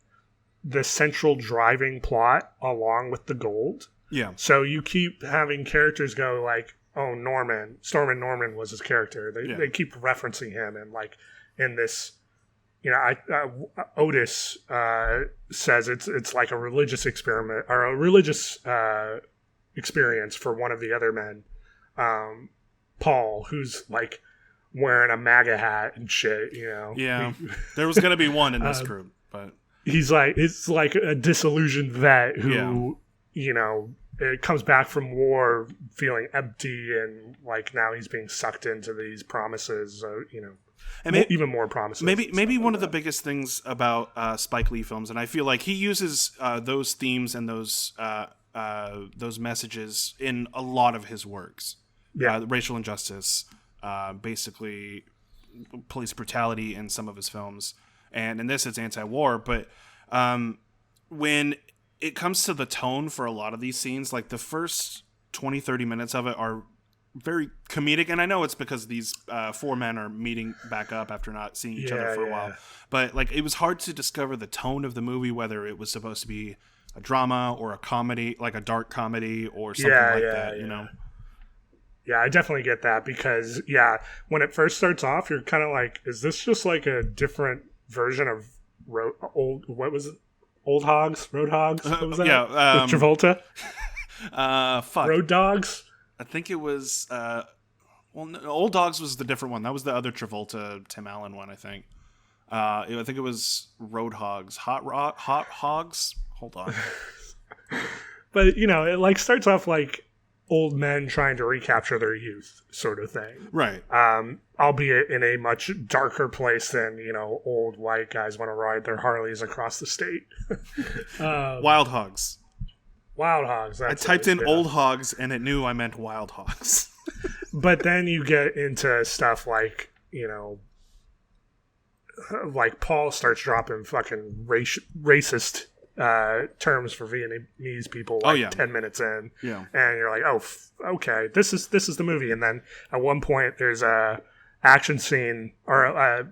the central driving plot along with the gold. Yeah. So you keep having characters go like, oh, Stormin Norman was his character. They keep referencing him, and like in this, Otis says it's like a religious experiment, or a religious experience for one of the other men. Paul, who's like wearing a MAGA hat and shit, you know. Yeah, there was gonna be one in this group, but it's like a disillusioned vet who, you know, it comes back from war feeling empty, and like now he's being sucked into these promises, you know, and even more promises. Maybe one of the biggest things about Spike Lee films, and I feel like he uses those themes and those messages in a lot of his works. Yeah, racial injustice, basically police brutality in some of his films, and in this it's anti-war. But when it comes to the tone for a lot of these scenes, like the first 20-30 minutes of it are very comedic, and I know it's because these four men are meeting back up after not seeing each other for a while, but like it was hard to discover the tone of the movie, whether it was supposed to be a drama or a comedy, like a dark comedy or something that, you know. Yeah, I definitely get that because, when it first starts off, you're kind of like, is this just like a different version of Road Hogs? What was that? With Travolta? Fuck. Road Dogs? I think it was, Old Dogs was the different one. That was the other Travolta, Tim Allen one, I think. I think it was Road Hogs. Hot Hogs? Hold on. But, you know, it like starts off like old men trying to recapture their youth sort of thing. Right. Albeit in a much darker place than, you know, old white guys want to ride their Harleys across the state. Wild Hogs. Wild Hogs. I typed in Old Hogs and it knew I meant Wild Hogs. But then you get into stuff like, you know, like Paul starts dropping fucking racist terms for Vietnamese people 10 minutes in, and you're like, okay, this is the movie. And then at one point there's a action scene or a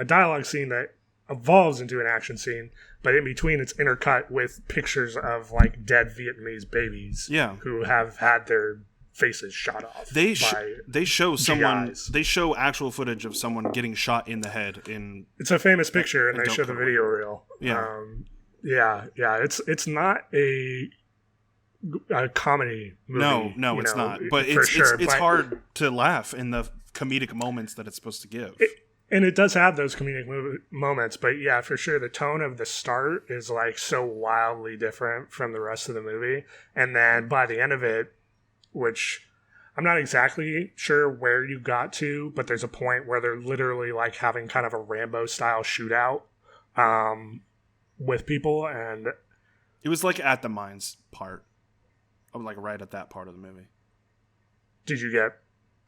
dialogue scene that evolves into an action scene, but in between it's intercut with pictures of like dead Vietnamese babies who have had their faces shot off. They show someone. They show actual footage of someone getting shot in the head. It's a famous picture, and they show the video reel. It's not a comedy movie. No, it's not. But it's hard to laugh in the comedic moments that it's supposed to give. And it does have those comedic moments, but yeah, for sure, the tone of the start is like so wildly different from the rest of the movie, and then by the end of it, which I'm not exactly sure where you got to, but there's a point where they're literally like having kind of a Rambo style shootout with people, and it was like at the mines part. I was like right at that part of the movie. Did you get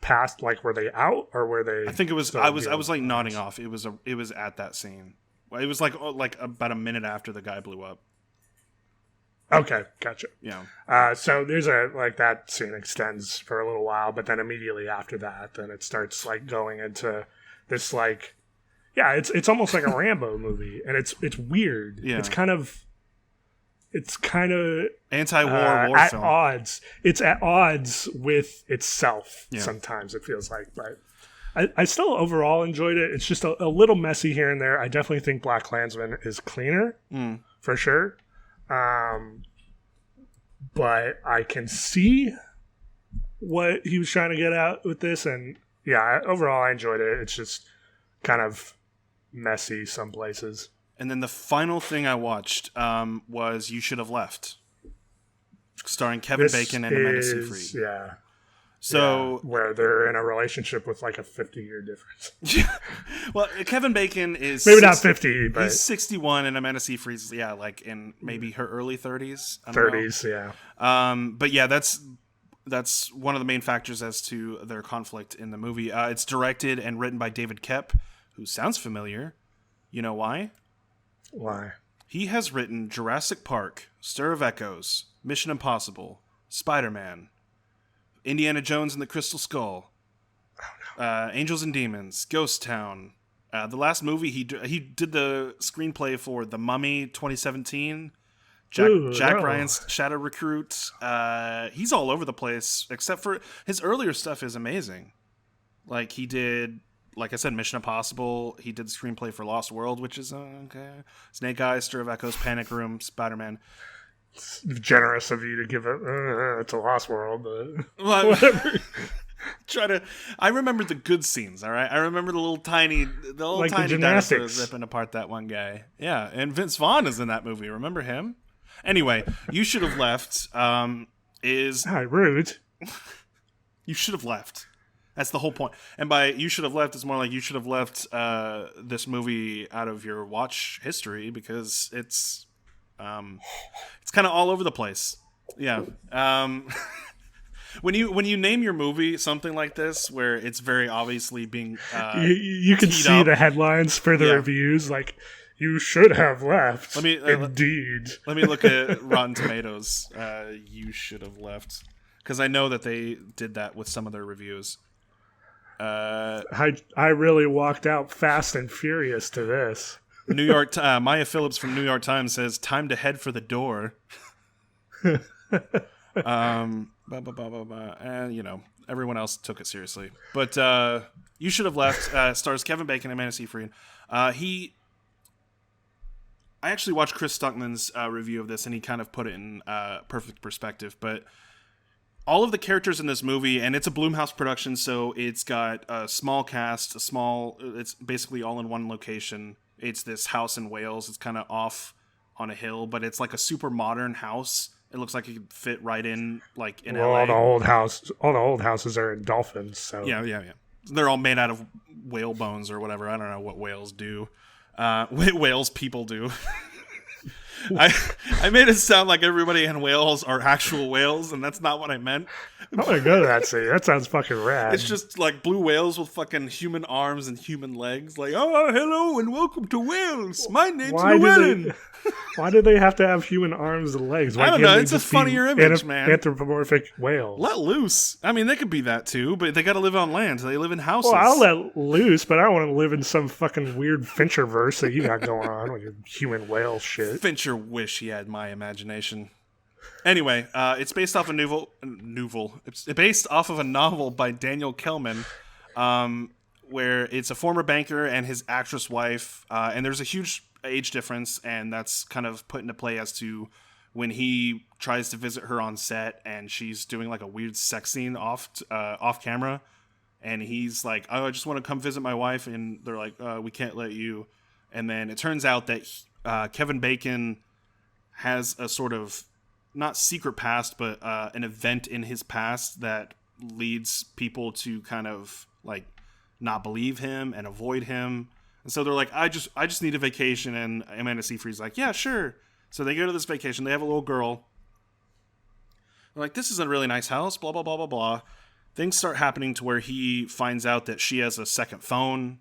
past, like, were they out or were they? I think it was. I was like nodding off. It was at that scene. It was like about a minute after the guy blew up. Okay, gotcha. Yeah. So there's that scene extends for a little while, but then immediately after that, then it starts like going into this like, it's almost like a Rambo movie, and it's weird. Yeah. It's kind of anti-war war at film. Odds. It's at odds with itself. Yeah. Sometimes it feels like, but I still overall enjoyed it. It's just a little messy here and there. I definitely think BlacKkKlansman is cleaner for sure. But I can see what he was trying to get out with this, and overall I enjoyed it. It's just kind of messy some places. And then the final thing I watched was You Should Have Left, starring Kevin Bacon and Amanda Seyfried. Yeah. So where they're in a relationship with like a 50-year difference. Well, Kevin Bacon is maybe not 50, but he's 61, and Amanda Seyfried's like in maybe her early 30s. 30s, yeah. But yeah, that's one of the main factors as to their conflict in the movie. It's directed and written by David Koepp, who sounds familiar. You know why? Why? He has written Jurassic Park, Stir of Echoes, Mission Impossible, Spider-Man, Indiana Jones and the Crystal Skull, Angels and Demons, Ghost Town. The last movie he did the screenplay for The Mummy 2017, Jack Ryan's Shadow Recruit. He's all over the place, except for his earlier stuff is amazing. Like he did, like I said, Mission Impossible. He did the screenplay for Lost World, which is okay. Snake Eyes, Stir of Echoes, Panic Room, Spider-Man. It's generous of you to give it to Lost World, but whatever. I remember the good scenes, all right? I remember the little tiny the dinosaurs gymnastics. ripping apart that one guy. Yeah, and Vince Vaughn is in that movie. Remember him? Anyway, You Should Have Left is... Hi, rude. You should have left. That's the whole point. And by You Should Have Left, it's more like you should have left this movie out of your watch history because it's kind of all over the place. Yeah. When you name your movie something like this, where it's very obviously being you can see up. The headlines for the reviews, like you should have left. Indeed. Let me look at Rotten Tomatoes. You Should Have Left, because I know that they did that with some of their reviews. I really walked out fast and furious to this. New York. Maya Phillips from New York Times says, "Time to head for the door." And everyone else took it seriously, but You Should Have Left stars Kevin Bacon and Amanda Seyfried. I actually watched Chris Stuckman's review of this, and he kind of put it in perfect perspective. But all of the characters in this movie, and it's a Blumhouse production, so it's got a small cast, it's basically all in one location. It's this house in Wales. It's kind of off on a hill, but it's like a super modern house. It looks like it could fit right in, like in LA. All the old houses are in dolphins. So yeah. They're all made out of whale bones or whatever. I don't know what whales do. Whales people do. I made it sound like everybody in Wales are actual whales, and that's not what I meant. I want to go to that city. That sounds fucking rad. It's just like blue whales with fucking human arms and human legs. Like, oh, hello and welcome to Wales. My name's Llewellyn. Why do they have to have human arms and legs? Why I don't know. It's a funnier image, man. Anthropomorphic whales. Let loose. I mean, they could be that too, but they got to live on land. So they live in houses. Well, I'll let loose, but I don't want to live in some fucking weird Fincher-verse that you got going on with your human whale shit. Fincher wish he had my imagination. Anyway, it's based off a novel. It's based off of a novel by Daniel Kellman, where it's a former banker and his actress wife, and there's a huge age difference, and that's kind of put into play as to when he tries to visit her on set, and she's doing like a weird sex scene off camera, and he's like, "Oh, I just want to come visit my wife," and they're like, "We can't let you." And then it turns out that Kevin Bacon has a sort of not secret past, but an event in his past that leads people to kind of like not believe him and avoid him. And so they're like, I just need a vacation. And Amanda Seyfried's like, yeah, sure. So they go to this vacation. They have a little girl. They're like, this is a really nice house, blah, blah, blah, blah, blah. Things start happening to where he finds out that she has a second phone.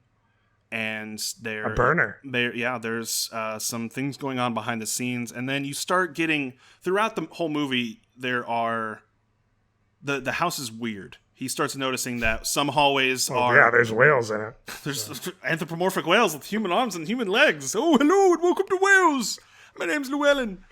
And a burner. There's some things going on behind the scenes. And then you start getting, throughout the whole movie, there are, the house is weird. He starts noticing that some hallways are... Yeah, there's whales in it. There's anthropomorphic whales with human arms and human legs. Oh, hello and welcome to Wales. My name's Llewellyn.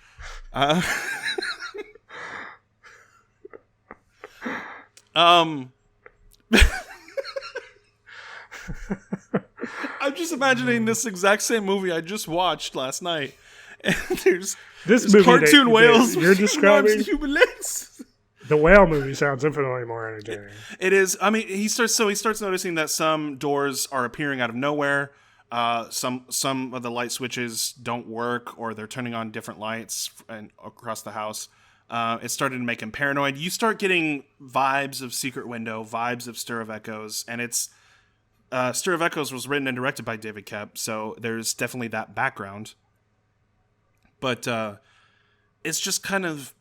I'm just imagining this exact same movie I just watched last night. And there's movie cartoon whales you're describing. And human legs. The whale movie sounds infinitely more entertaining. It is. I mean, he starts noticing that some doors are appearing out of nowhere. Some of the light switches don't work, or they're turning on different lights across the house. It started to make him paranoid. You start getting vibes of Secret Window, vibes of Stir of Echoes, and it's Stir of Echoes was written and directed by David Koepp, so there's definitely that background. But it's just kind of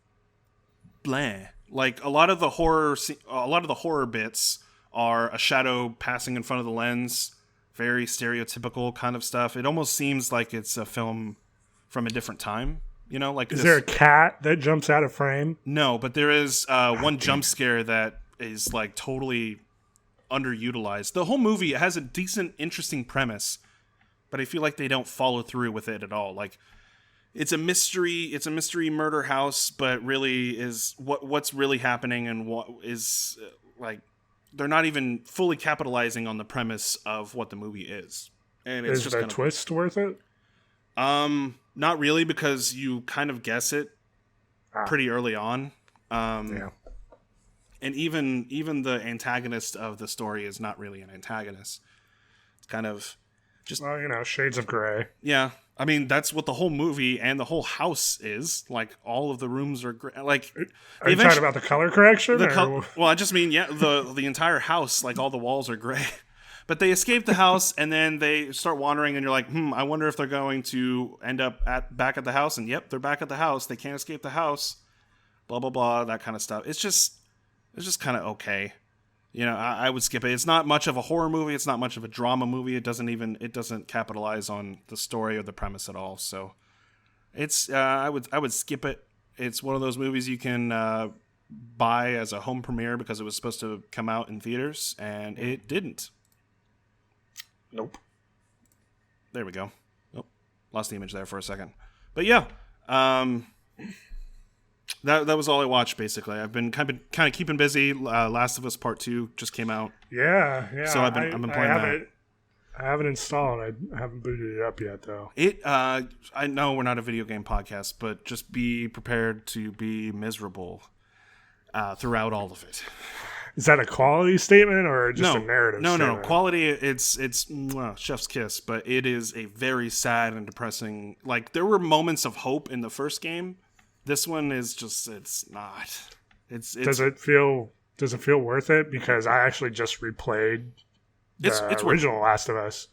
blah. Like a lot of the horror bits are a shadow passing in front of the lens, very stereotypical kind of stuff. It almost seems like it's a film from a different time. Like is there a cat that jumps out of frame? No, but there is one jump scare that is like totally underutilized. The whole movie has a decent, interesting premise, but I feel like they don't follow through with it at all. Like it's a mystery murder house, but really is what's really happening and what is like they're not even fully capitalizing on the premise of what the movie is. And it's is the twist worth it? Not really, because you kind of guess it pretty early on. Yeah. And even the antagonist of the story is not really an antagonist. It's kind of just... Well, shades of gray. Yeah. I mean, that's what the whole movie and the whole house is. Like, all of the rooms are gray. Like, are you talking about the color correction? Well, I just mean, yeah, the entire house, like, all the walls are gray. But they escape the house, and then they start wandering, and you're like, I wonder if they're going to end up back at the house. And yep, they're back at the house. They can't escape the house. Blah, blah, blah, that kind of stuff. It's just kind of okay. I would skip it. It's not much of a horror movie. It's not much of a drama movie. It doesn't capitalize on the story or the premise at all. So it's I would skip it. It's one of those movies you can buy as a home premiere because it was supposed to come out in theaters and it didn't. Nope. There we go. Oh, lost the image there for a second. But yeah, That was all I watched, basically. I've been kind of keeping busy. Last of Us Part 2 just came out. Yeah. So I've been playing that. I haven't installed. I haven't booted it up yet, though. I know we're not a video game podcast, but just be prepared to be miserable throughout all of it. Is that a quality statement or just a narrative statement? No. Quality, it's chef's kiss, but it is a very sad and depressing... Like, there were moments of hope in the first game. This one is just, it's not. Does it feel worth it? Because I actually just replayed the original Last of Us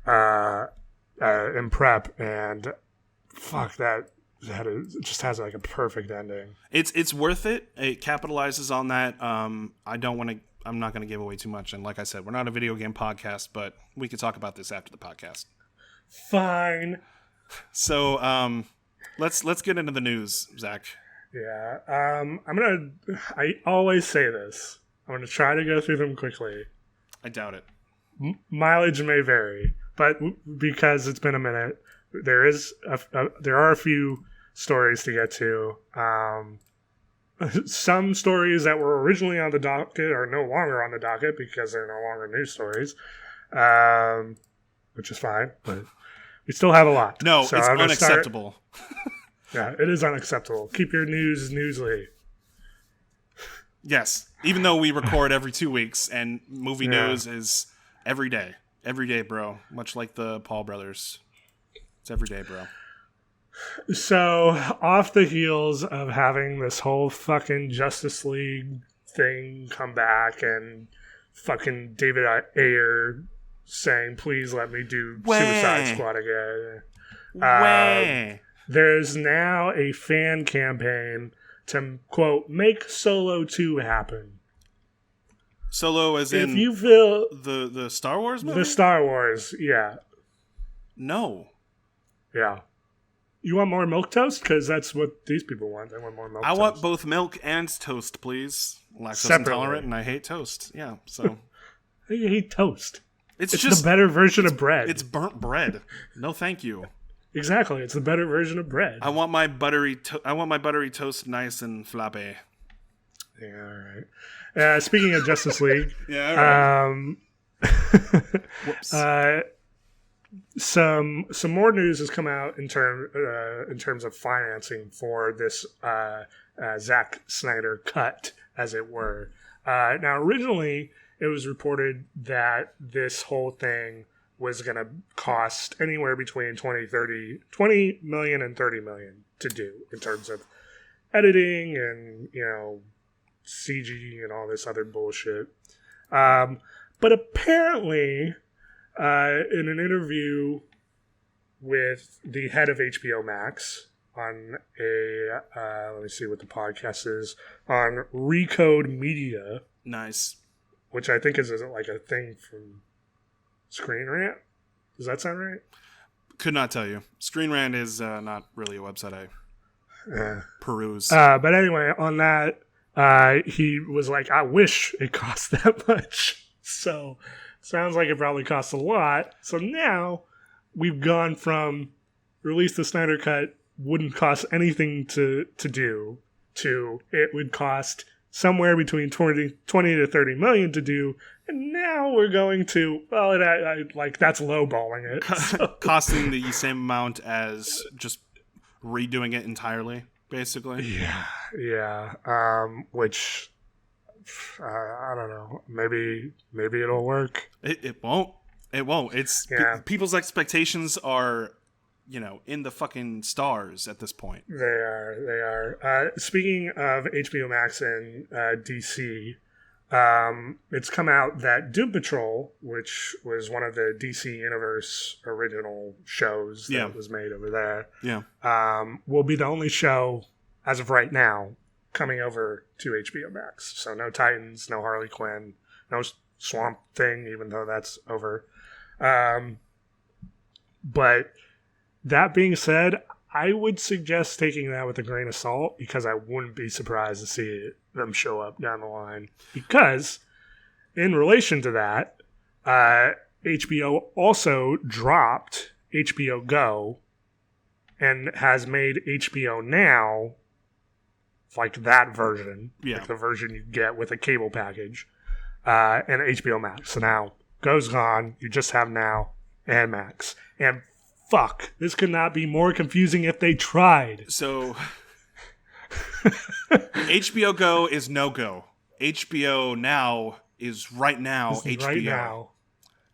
in prep, and fuck, it just has like a perfect ending. It's worth it. It capitalizes on that. I'm not going to give away too much. And like I said, we're not a video game podcast, but we could talk about this after the podcast. Fine. So, Let's get into the news, Zach. Yeah. I always say this. I'm gonna try to go through them quickly. I doubt it. Mileage may vary, but because it's been a minute, there are a few stories to get to. Some stories that were originally on the docket are no longer on the docket because they're no longer news stories, which is fine, but we still have a lot. No, so it's unacceptable. Yeah, it is unacceptable. Keep your news newsly. Yes, even though we record every 2 weeks and movie news is every day. Every day, bro. Much like the Paul brothers. It's every day, bro. So, off the heels of having this whole fucking Justice League thing come back and fucking David Ayer saying, please let me do Suicide Squad again. There's now a fan campaign to, quote, make Solo 2 happen. Solo as in you feel the Star Wars movie? The Star Wars, yeah. No. Yeah. You want more milk toast? Because that's what these people want. They want more milk toast. I want both milk and toast, please. Lactose intolerant, and I hate toast. Yeah, so... You hate toast. It's just the better version of bread. It's burnt bread. No, thank you. Exactly, it's the better version of bread. I want my buttery toast nice and floppy. Yeah, all right. Speaking of Justice League, yeah, all right. Whoops. Some more news has come out in terms of financing for this Zack Snyder cut, as it were. Now, originally, it was reported that this whole thing was going to cost anywhere between 20 million and 30 million to do in terms of editing and, CG and all this other bullshit. But apparently, in an interview with the head of HBO Max on let me see what the podcast is, on Recode Media. Nice. Which I think is like a thing from Screen Rant? Does that sound right? Could not tell you. Screen Rant is not really a website I peruse. But anyway, on that, he was like, I wish it cost that much. So, sounds like it probably costs a lot. So now, we've gone from release the Snyder Cut, wouldn't cost anything to do, to it would cost somewhere between 20 to 30 million to do, and now we're going to, well, that's lowballing it. So. Costing the same amount as just redoing it entirely, basically. Yeah. Which, I don't know. Maybe it'll work. It won't. It won't. It's people's expectations are, in the fucking stars at this point. They are. Speaking of HBO Max and DC, it's come out that Doom Patrol, which was one of the DC Universe original shows that was made over there, will be the only show as of right now coming over to HBO Max. So no Titans, no Harley Quinn, no Swamp Thing, even though that's over. But that being said, I would suggest taking that with a grain of salt, because I wouldn't be surprised to see them show up down the line. Because in relation to that, HBO also dropped HBO Go and has made HBO Now, like that version, like the version you get with a cable package, and HBO Max. So now Go's gone. You just have Now and Max. And fuck, this could not be more confusing if they tried. So HBO Go is no go. HBO Now is right now HBO. Right now.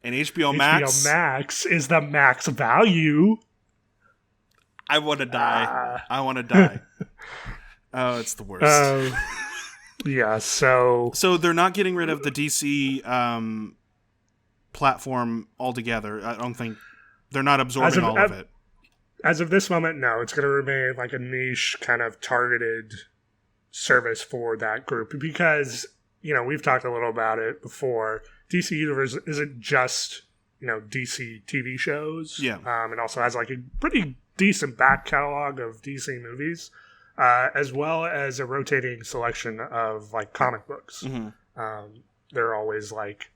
And HBO Max is the max value. I want to die. I want to die. Oh, it's the worst. Yeah, so they're not getting rid of the DC platform altogether. I don't think they're not absorbing all of it. As of this moment, no. It's going to remain like a niche kind of targeted service for that group, because, we've talked a little about it before. DC Universe isn't just, DC TV shows. Yeah. It also has like a pretty decent back catalog of DC movies, as well as a rotating selection of like comic books. Mm-hmm. They're always like,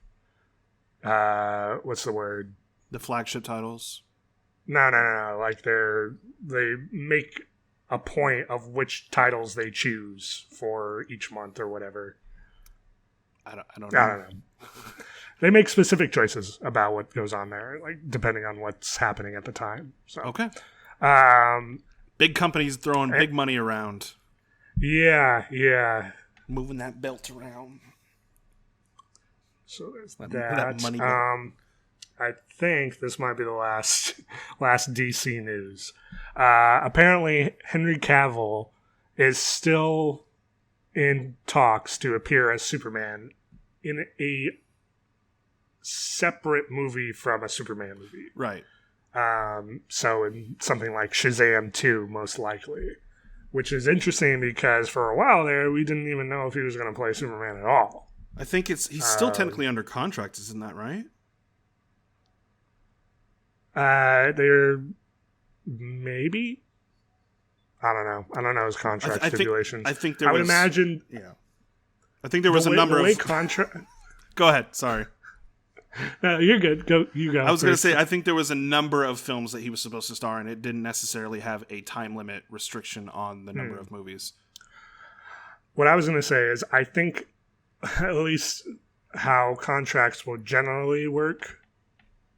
what's the word? The flagship titles? No. Like they make a point of which titles they choose for each month or whatever. I don't know. They make specific choices about what goes on there, like depending on what's happening at the time. So okay. Big companies throwing big money around. Yeah. Moving that belt around. So there's that money. I think this might be the last DC news. Apparently, Henry Cavill is still in talks to appear as Superman in a separate movie from a Superman movie. Right. So in something like Shazam 2, most likely. Which is interesting because for a while there, we didn't even know if he was going to play Superman at all. I think he's still technically under contract, isn't that right? They're maybe. I don't know his contract stipulations. I think there I would imagine. Yeah. I think there was a number of contract. Go ahead. Sorry. No, you're good. You go. I was going to say I think there was a number of films that he was supposed to star in. It didn't necessarily have a time limit restriction on the number of movies. What I was going to say is I think at least how contracts will generally work.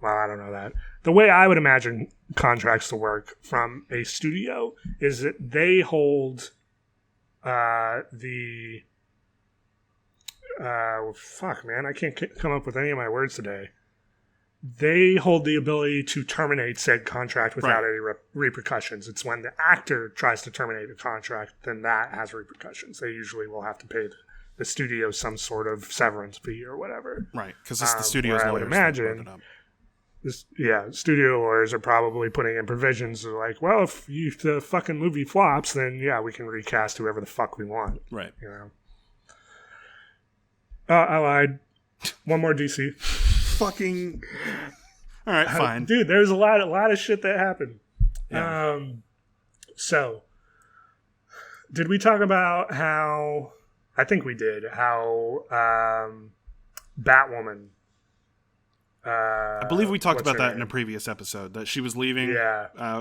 Well, I don't know that. The way I would imagine contracts to work from a studio is that they hold fuck, man, I can't come up with any of my words today. They hold the ability to terminate said contract without any repercussions. It's when the actor tries to terminate a contract, then that has repercussions. They usually will have to pay the studio some sort of severance fee or whatever. Right, because it's the studio's lawyers. I would imagine. Studio lawyers are probably putting in provisions like, well, if the fucking movie flops, then yeah, we can recast whoever the fuck we want. Right. I lied. One more DC. Fucking. All right, fine, dude. There's a lot of shit that happened. Yeah. So, did we talk about how? I think we did. How Batwoman. I believe we talked about that in a previous episode, that she was leaving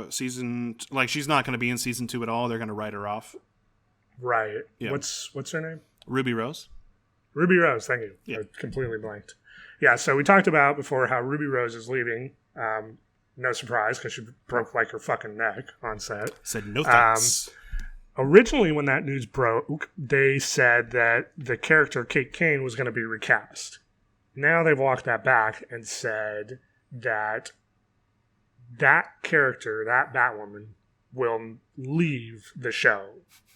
she's not going to be in season 2 at all. They're going to write her off. Right. Yeah. What's her name? Ruby Rose. Ruby Rose, thank you. Yeah. I completely blanked. Yeah, so we talked about before how Ruby Rose is leaving. No surprise, because she broke like her fucking neck on set. Said no thanks. originally when that news broke, they said that the character Kate Kane was going to be recast. Now they've walked that back and said that character, that Batwoman, will leave the show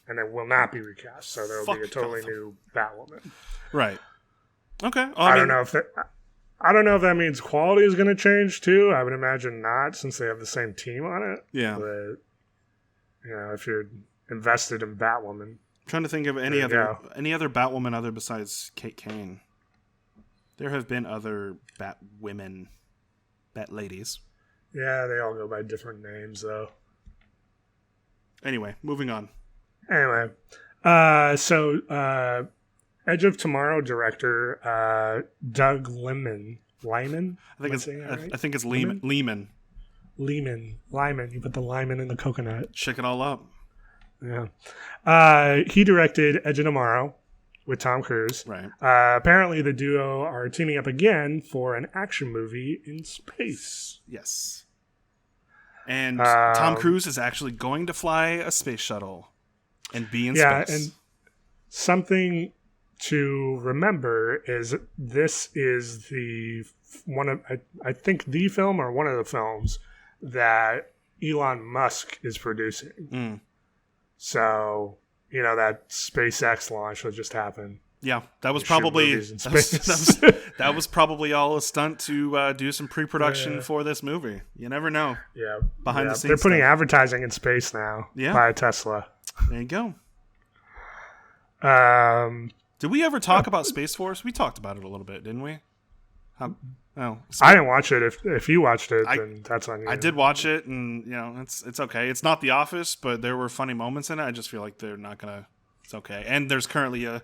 and it will not be recast. So there will be a totally new Batwoman. Right. Okay. Well, I don't know if that means quality is going to change too. I would imagine not, since they have the same team on it. Yeah. But if you're invested in Batwoman, I'm trying to think of any other Batwoman other besides Kate Kane. There have been other Batwomen, Bat ladies. Yeah, they all go by different names though. Anyway, moving on. Anyway, so Edge of Tomorrow director Doug Liman. Lyman? I think it's Lehman. Lyman. You put the Lyman in the coconut. Shake it all up. Yeah. He directed Edge of Tomorrow with Tom Cruise. Right. Apparently, the duo are teaming up again for an action movie in space. Yes. And Tom Cruise is actually going to fly a space shuttle and be in space. Yeah, and something to remember is this is I think the film or one of the films that Elon Musk is producing. So, that SpaceX launch that just happened. Yeah, that was probably that was probably all a stunt to do some pre-production for this movie. You never know. Yeah, behind the scenes, they're putting advertising in space now. Yeah, by Tesla. There you go. Did we ever talk about Space Force? We talked about it a little bit, didn't we? I didn't watch it. If you watched it, then that's on you. I did watch it, and it's okay. It's not The Office, but there were funny moments in it. I just feel like they're not gonna. It's okay. And there's currently a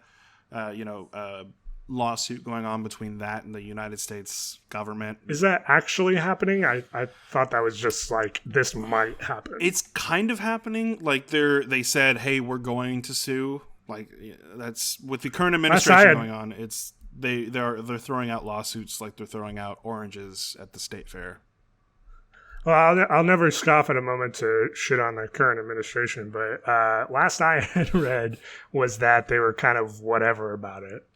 lawsuit going on between that and the United States government. Is that actually happening? I thought that was just like this might happen. It's kind of happening. Like they said, hey, we're going to sue. Like that's with the current administration going on. It's they're throwing out lawsuits like they're throwing out oranges at the state fair. Well, I'll never scoff at a moment to shit on the current administration, but last I had read was that they were kind of whatever about it.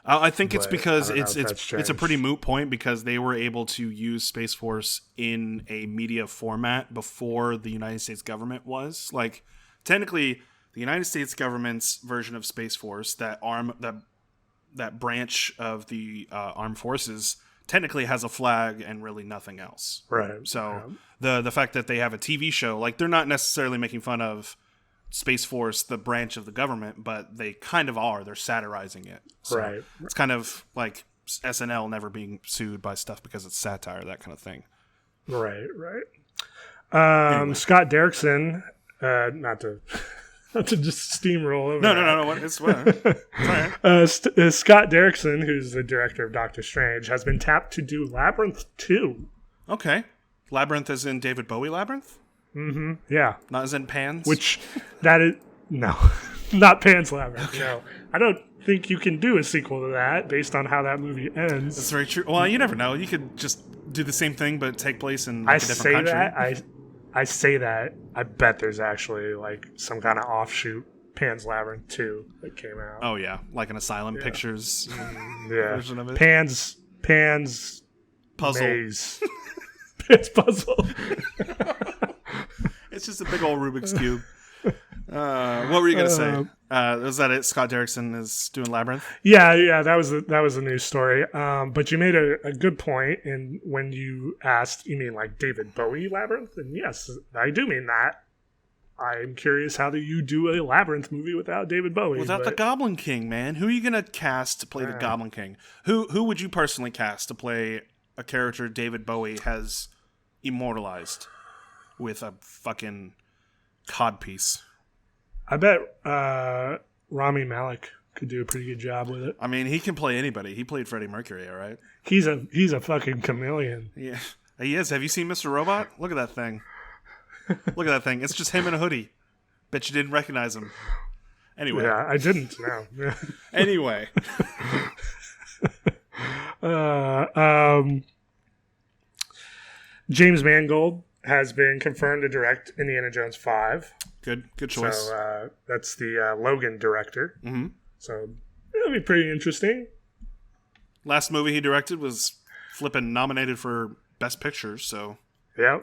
I think it's because it's a pretty moot point because they were able to use Space Force in a media format before the United States government was. Like technically, the United States government's version of Space Force, that branch of the armed forces, technically has a flag and really nothing else. Right. So the fact that they have a TV show, like they're not necessarily making fun of Space Force, the branch of the government, but they kind of are. They're satirizing it. So right. It's kind of like SNL never being sued by stuff because it's satire, that kind of thing. Right. Anyway. Scott Derrickson, not to just steamroll over. No. It's right. Scott Derrickson, who's the director of Doctor Strange, has been tapped to do Labyrinth 2. Okay. Labyrinth as in David Bowie Labyrinth? Mm-hmm. Yeah. Not as in Pan's? Which, that is... No. Not Pan's Labyrinth, okay. No. I don't think you can do a sequel to that based on how that movie ends. That's very true. Well, you never know. You could just do the same thing but take place in a different country. I say that. I bet there's actually like some kind of offshoot Pan's Labyrinth 2 that came out. Oh yeah, like an Asylum Pictures version of it. Pan's Puzzle. Maze. Pan's Puzzle. It's just a big old Rubik's Cube. What were you gonna say? Was that it? Scott Derrickson is doing Labyrinth. Yeah. That was a news story. But you made a good point, and when you asked, you mean like David Bowie Labyrinth? And yes, I do mean that. I'm curious, how do you do a Labyrinth movie without David Bowie? Without the Goblin King, man. Who are you gonna cast to play the Goblin King? Who would you personally cast to play a character David Bowie has immortalized with a fucking codpiece? I bet Rami Malek could do a pretty good job with it. I mean, he can play anybody. He played Freddie Mercury, all right? He's a fucking chameleon. Yeah, he is. Have you seen Mr. Robot? Look at that thing. Look at that thing. It's just him in a hoodie. Bet you didn't recognize him. Anyway. Yeah, I didn't. No. Anyway. James Mangold has been confirmed to direct Indiana Jones 5. Good choice. So that's the Logan director. Mm-hmm. So it'll be pretty interesting. Last movie he directed was flipping nominated for Best Picture. So yeah.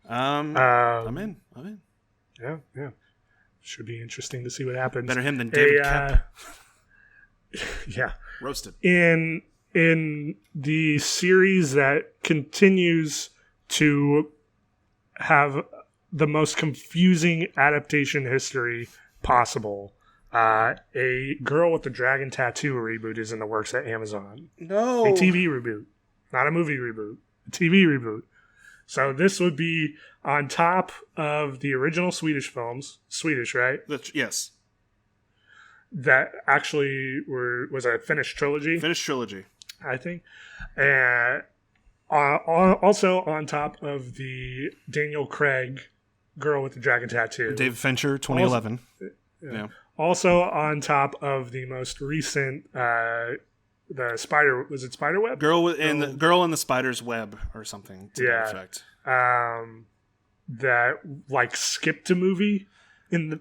I'm in. Yeah. Should be interesting to see what happens. Better him than David Kep. Yeah. Roasted. In the series that continues to have the most confusing adaptation history possible, a Girl with the Dragon Tattoo reboot is in the works at Amazon. No. A TV reboot. Not a movie reboot. A TV reboot. So this would be on top of the original Swedish films. Swedish, right? Yes. That actually was a Finnish trilogy. Finnish trilogy. I think. And also on top of the Daniel Craig Girl with the Dragon Tattoo. David Fincher, 2011. Also on top of the most recent, the Spider... Was it Spiderweb? Girl in the Spider's Web or something to that effect. That like skipped a movie in the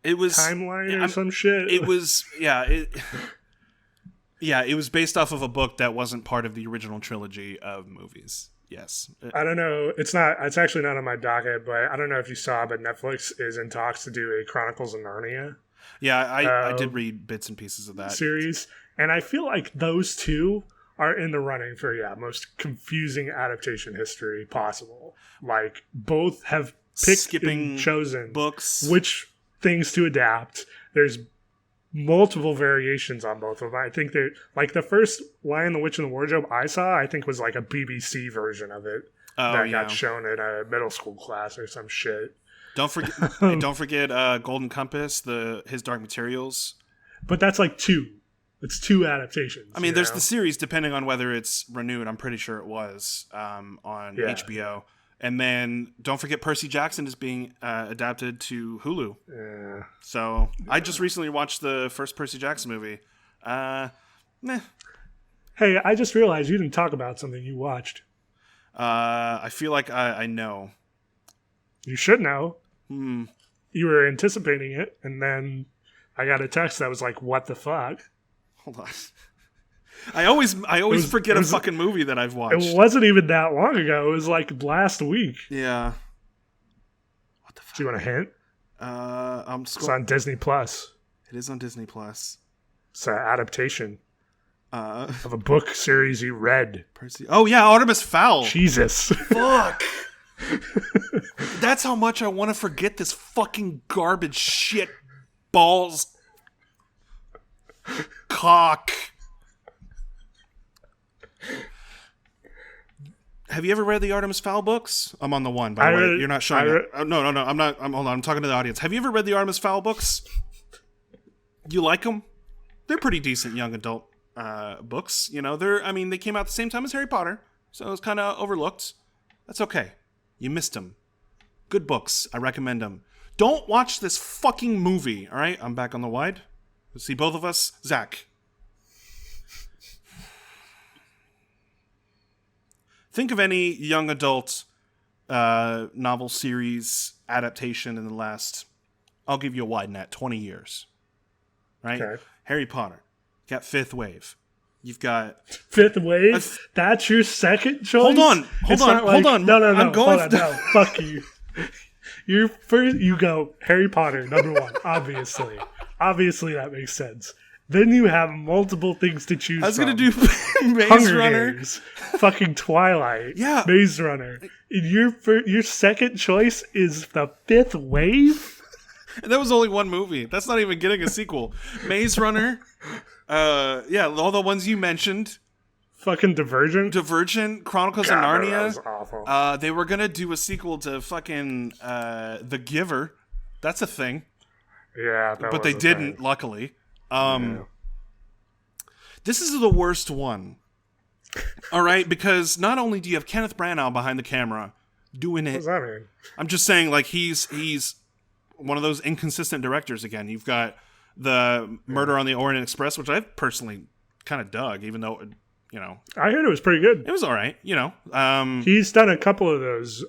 timeline or some shit. It was it was based off of a book that wasn't part of the original trilogy of movies. Yes. I don't know. It's actually not on my docket, but I don't know if you saw, but Netflix is in talks to do a Chronicles of Narnia. Yeah, I did read bits and pieces of that series, and I feel like those two are in the running for most confusing adaptation history possible. Like both have picked and chosen books, which things to adapt. There's multiple variations on both of them. I think that like the first Lion, the Witch, and the Wardrobe I saw, I think was like a BBC version of it that got shown in a middle school class or some shit. Don't forget Golden Compass, His Dark Materials. But that's like two. It's two adaptations. I mean, there's the series, depending on whether it's renewed. I'm pretty sure it was on HBO. And then don't forget Percy Jackson is being adapted to Hulu. Yeah. So I just recently watched the first Percy Jackson movie. Meh. Hey, I just realized you didn't talk about something you watched. I feel like I know. You should know. You were anticipating it, and then I got a text that was like, "What the fuck?" Hold on. I always forget a fucking movie that I've watched. It wasn't even that long ago. It was like last week. Yeah. What the fuck? Do you want a hint? It's on Disney Plus. It is on Disney Plus. It's an adaptation of a book series you read. Oh yeah, Artemis Fowl. Jesus. Fuck. That's how much I want to forget this fucking garbage shit balls cock. Have you ever read the Artemis Fowl books? I'm on the one, by the way. You're not showing it. No, I'm not. Hold on. I'm talking to the audience. Have you ever read the Artemis Fowl books? You like them? They're pretty decent young adult books. You know, they came out at the same time as Harry Potter, so it was kind of overlooked. That's okay. You missed them. Good books. I recommend them. Don't watch this fucking movie, all right? I'm back on the wide. See both of us? Zach. Think of any young adult novel series adaptation in the last, I'll give you a wide net, 20 years. Right? Okay. Harry Potter. You got Fifth Wave. You've got... Fifth Wave? That's your second choice? Hold on. No. I'm going no, fuck you. You go Harry Potter, number one, obviously. Obviously that makes sense. Then you have multiple things to choose from. I was going to do Maze Hunger Runner. Games, fucking Twilight. Yeah. Maze Runner. And your second choice is the Fifth Wave? And that was only one movie. That's not even getting a sequel. Maze Runner. All the ones you mentioned. Fucking Divergent, Chronicles of Narnia. That was awful. They were going to do a sequel to fucking The Giver. That's a thing. Yeah. But they didn't, luckily. This is the worst one. All right, because not only do you have Kenneth Branagh behind the camera doing it. What does that mean? I'm just saying, like, he's one of those inconsistent directors again. You've got the Murder on the Orient Express, which I personally kind of dug, even though, you know, I heard it was pretty good. It was all right, you know. He's done a couple of those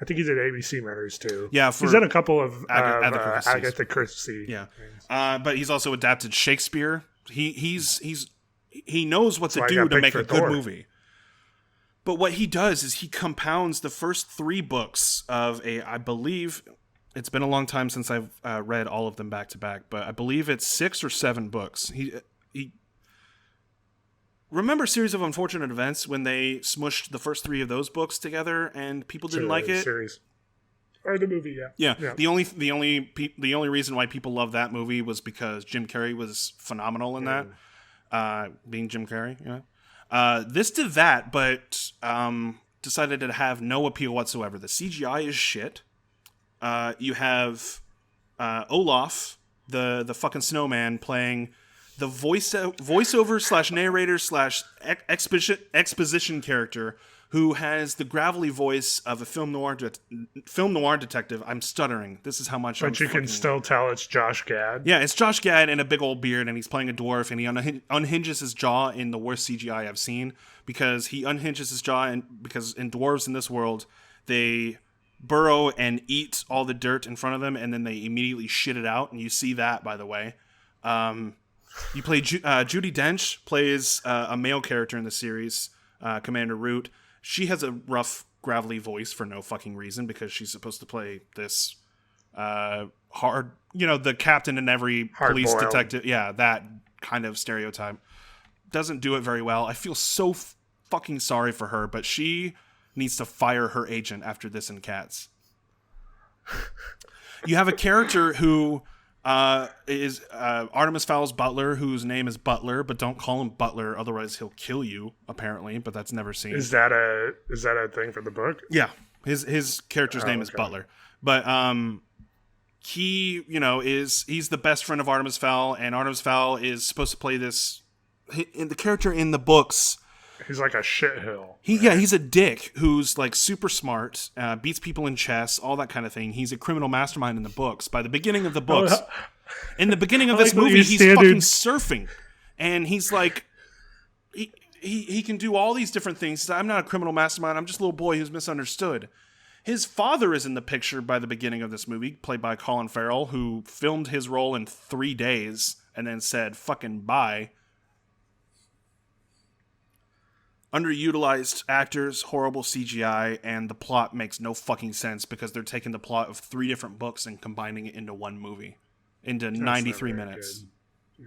I think he did ABC Murders too. Yeah, he's done a couple of Agatha Christie. Yeah, but he's also adapted Shakespeare. He knows what to do to make a good movie. But what he does is he compounds the first 3 books of I believe, it's been a long time since I've read all of them back to back, but I believe it's 6 or 7 books. He remember Series of Unfortunate Events when they smushed the first 3 of those books together and people didn't like it? Series. Or the movie, yeah. Yeah. The only reason why people love that movie was because Jim Carrey was phenomenal in that. Being Jim Carrey, this did that, but decided to have no appeal whatsoever. The CGI is shit. You have Olaf, the fucking snowman, playing the voiceover / narrator / exposition character who has the gravelly voice of a film noir detective. I'm stuttering. This is how much. But you can still tell it's Josh Gad. Yeah, it's Josh Gad in a big old beard, and he's playing a dwarf, and he unhinges his jaw in the worst CGI I've seen, because he unhinges his jaw, because in dwarves in this world, they burrow and eat all the dirt in front of them, and then they immediately shit it out, and you see that, by the way. You play Judi Dench plays a male character in the series, Commander Root. She has a rough, gravelly voice for no fucking reason, because she's supposed to play this hard, the captain in every police detective. Yeah, that kind of stereotype. Doesn't do it very well. I feel so fucking sorry for her, but she needs to fire her agent after this in Cats. You have a character who is Artemis Fowl butler, whose name is Butler, but don't call him Butler, otherwise he'll kill you, apparently, but that's never seen. Is that a thing for the book? Yeah. His character's name is Butler. But he, he's the best friend of Artemis Fowl, and Artemis Fowl is supposed to play this the character in the books. He's like a shithill. He's a dick who's like super smart, beats people in chess, all that kind of thing. He's a criminal mastermind in the books. By the beginning of the books, in the beginning of this movie, he's fucking surfing, and he's like, he can do all these different things. I'm not a criminal mastermind. I'm just a little boy who's misunderstood. His father is in the picture by the beginning of this movie, played by Colin Farrell, who filmed his role in 3 days and then said fucking bye. Underutilized actors, horrible CGI, and the plot makes no fucking sense because they're taking the plot of 3 different books and combining it into one movie, into 93 minutes. Yeah.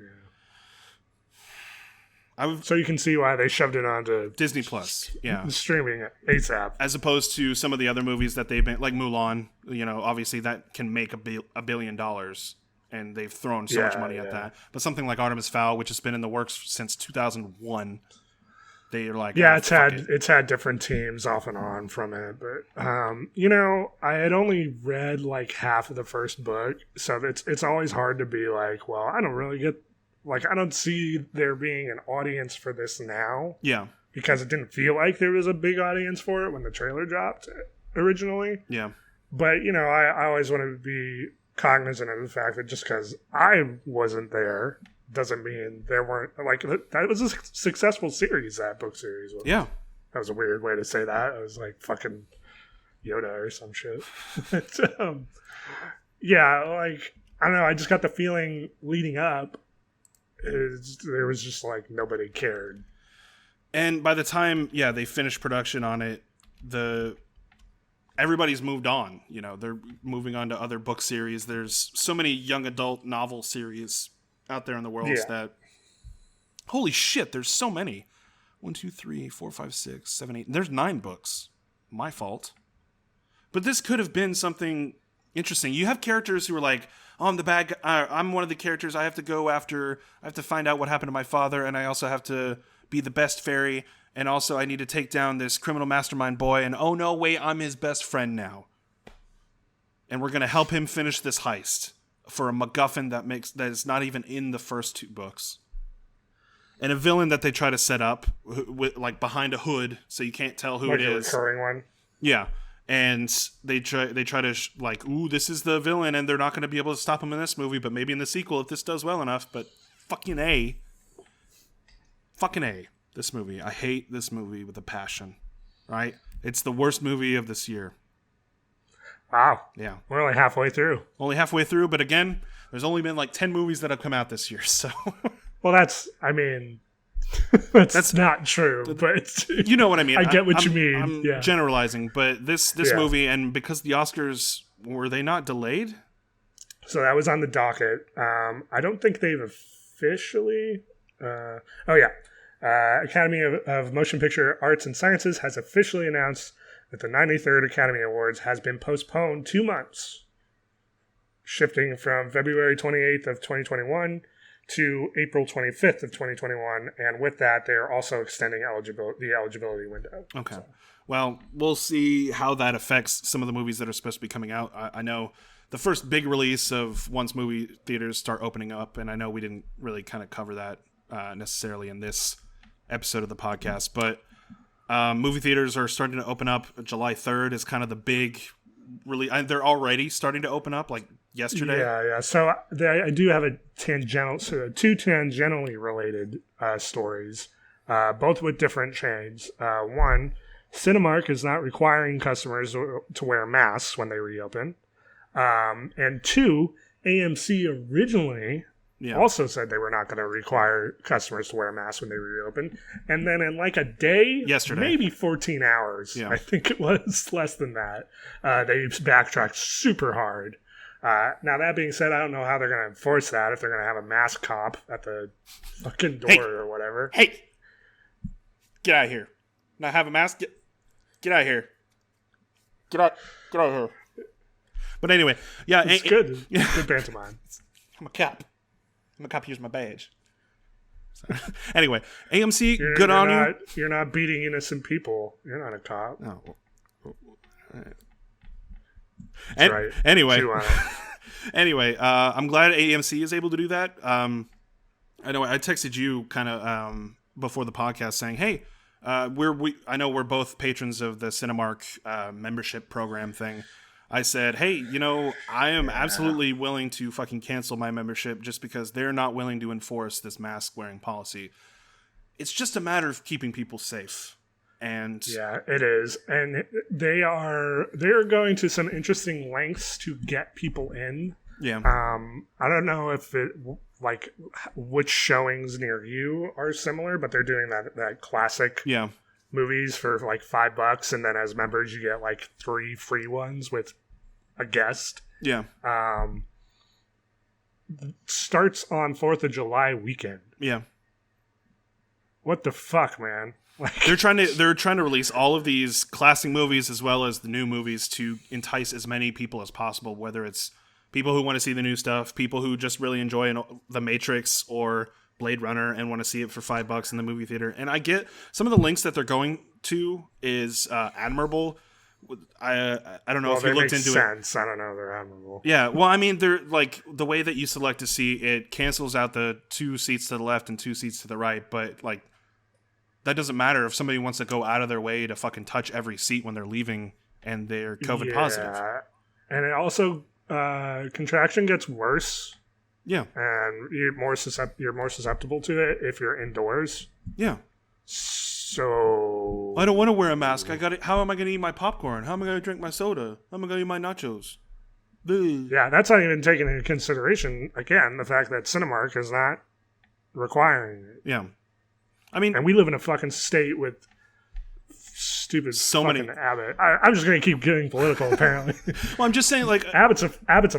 So you can see why they shoved it onto Disney Plus, yeah, streaming ASAP, as opposed to some of the other movies that they've been like Mulan. Obviously that can make $1 billion, and they've thrown so much money at that. But something like Artemis Fowl, which has been in the works since 2001. They're like, it's had different teams off and on from it, but I had only read like half of the first book, so it's always hard to be like, well, I don't really get, like, I don't see there being an audience for this now, because it didn't feel like there was a big audience for it when the trailer dropped originally, but I always want to be cognizant of the fact that just because I wasn't there doesn't mean there weren't, like, that was a successful series, that book series was. Yeah. That was a weird way to say that. It was like fucking Yoda or some shit. Like, I don't know, I just got the feeling leading up, there was just like nobody cared. And by the time, they finished production on it, everybody's moved on. They're moving on to other book series. There's so many young adult novel series out there in the world that, holy shit, there's so many. 1, 2, 3, 4, 5, 6, 7, 8. There's 9 books. My fault. But this could have been something interesting. You have characters who are like, oh, I'm the bad guy. I'm one of the characters. I have to find out what happened to my father, and I also have to be the best fairy, and also I need to take down this criminal mastermind boy, and oh no, wait, I'm his best friend now. And we're going to help him finish this heist for a MacGuffin that is not even in the first 2 books, and a villain that they try to set up with, like, behind a hood so you can't tell who it is. Like a recurring one. Yeah, and they try to ooh, this is the villain, and they're not going to be able to stop him in this movie, but maybe in the sequel if this does well enough. But fucking A, this movie. I hate this movie with a passion. Right? It's the worst movie of this year. Wow. Yeah. We're only halfway through. Only halfway through, but again, there's only been like 10 movies that have come out this year, so... Well, that's not true, but... You know what I mean. I get what you mean. I'm generalizing, but this movie, and because the Oscars, were they not delayed? So that was on the docket. I don't think they've officially... Academy of Motion Picture Arts and Sciences has officially announced that the 93rd Academy Awards has been postponed 2 months, shifting from February 28th of 2021 to April 25th of 2021, and with that, they are also extending the eligibility window. Okay. So. Well, we'll see how that affects some of the movies that are supposed to be coming out. I know the first big release of once movie theaters start opening up, and I know we didn't really kind of cover that necessarily in this episode of the podcast, but movie theaters are starting to open up. July 3rd is kind of the big release. They're already starting to open up, like yesterday. Yeah. So I do have two tangentially related stories, both with different chains. One, Cinemark is not requiring customers to wear masks when they reopen. And two, AMC originally also said they were not going to require customers to wear masks when they reopen. And then in like a day, yesterday, maybe 14 hours, I think it was less than that, they backtracked super hard. Now, that being said, I don't know how they're going to enforce that, if they're going to have a mask cop at the fucking door or whatever. Hey! Get out of here. Not have a mask? Get out of here. Get out of here. But anyway, yeah. It's good. It's good pantomime. I'm a cop. Here's my badge. So, anyway, AMC, good on you. You're not beating innocent people. You're not a cop. No. Right. Anyway, I'm glad AMC is able to do that. I know I texted you kind of before the podcast saying, "Hey, I know we're both patrons of the Cinemark membership program thing." I said, "Hey, I am absolutely willing to fucking cancel my membership just because they're not willing to enforce this mask wearing policy. It's just a matter of keeping people safe." And yeah, it is. And they're going to some interesting lengths to get people in. Yeah. I don't know if which showings near you are similar, but they're doing that classic movies for like $5, and then as members you get like 3 free ones with a guest. Yeah. Starts on 4th of July weekend. Yeah. What the fuck, man? They're trying to release all of these classic movies as well as the new movies to entice as many people as possible, whether it's people who want to see the new stuff, people who just really enjoy The Matrix or Blade Runner and want to see it for $5 in the movie theater. And I get some of the links that they're going to is admirable. I don't know if you looked into sense. I don't know. They're admirable. Yeah. Well, I mean, they're like the way that you select a seat, it cancels out the 2 seats to the left and 2 seats to the right. But like, that doesn't matter if somebody wants to go out of their way to fucking touch every seat when they're leaving and they're COVID positive. And it also, contraction gets worse. Yeah. And you're more susceptible to it if you're indoors. Yeah. So I don't want to wear a mask. How am I going to eat my popcorn? How am I going to drink my soda? How am I going to eat my nachos? Yeah, that's not even taken into consideration, again, the fact that Cinemark is not requiring it. Yeah. I mean, and we live in a fucking state with stupid fucking Abbott. I'm just going to keep getting political, apparently. Well, I'm just saying, like... Abbott's a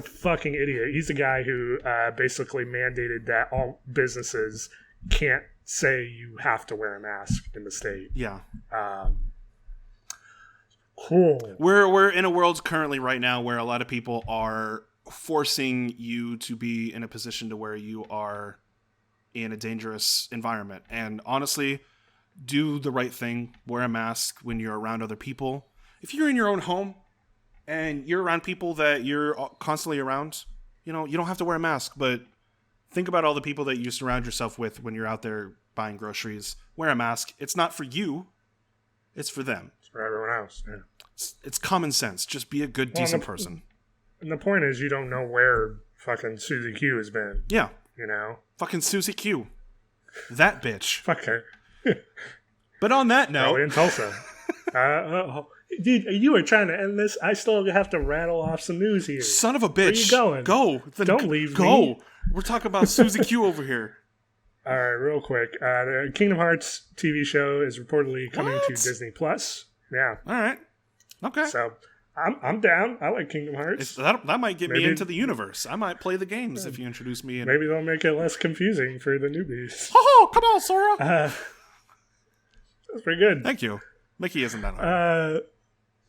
fucking idiot. He's the guy who basically mandated that all businesses can't say you have to wear a mask in the state. Yeah. Cool. We're in a world currently right now where a lot of people are forcing you to be in a position to where you are in a dangerous environment. And honestly, do the right thing. Wear a mask when you're around other people. If you're in your own home and you're around people that you're constantly around, you don't have to wear a mask, but think about all the people that you surround yourself with when you're out there buying groceries. Wear a mask. It's not for you. It's for them. It's for everyone else. Yeah. It's common sense. Just be a good, decent person. And the point is, you don't know where fucking Susie Q has been. Yeah. Fucking Susie Q. That bitch. Fuck her. But on that note... Probably in Tulsa. Dude, you were trying to end this. I still have to rattle off some news here. Son of a bitch. Where you going? Go. Don't leave me. me. We're talking about Susie Q over here. All right, real quick. The Kingdom Hearts TV show is reportedly coming to Disney Plus. Yeah. All right. Okay. So I'm down. I like Kingdom Hearts. That might get me into the universe. I might play the games if you introduce me. Maybe they'll make it less confusing for the newbies. Oh, come on, Sora. That's pretty good. Thank you. Mickey isn't that hard.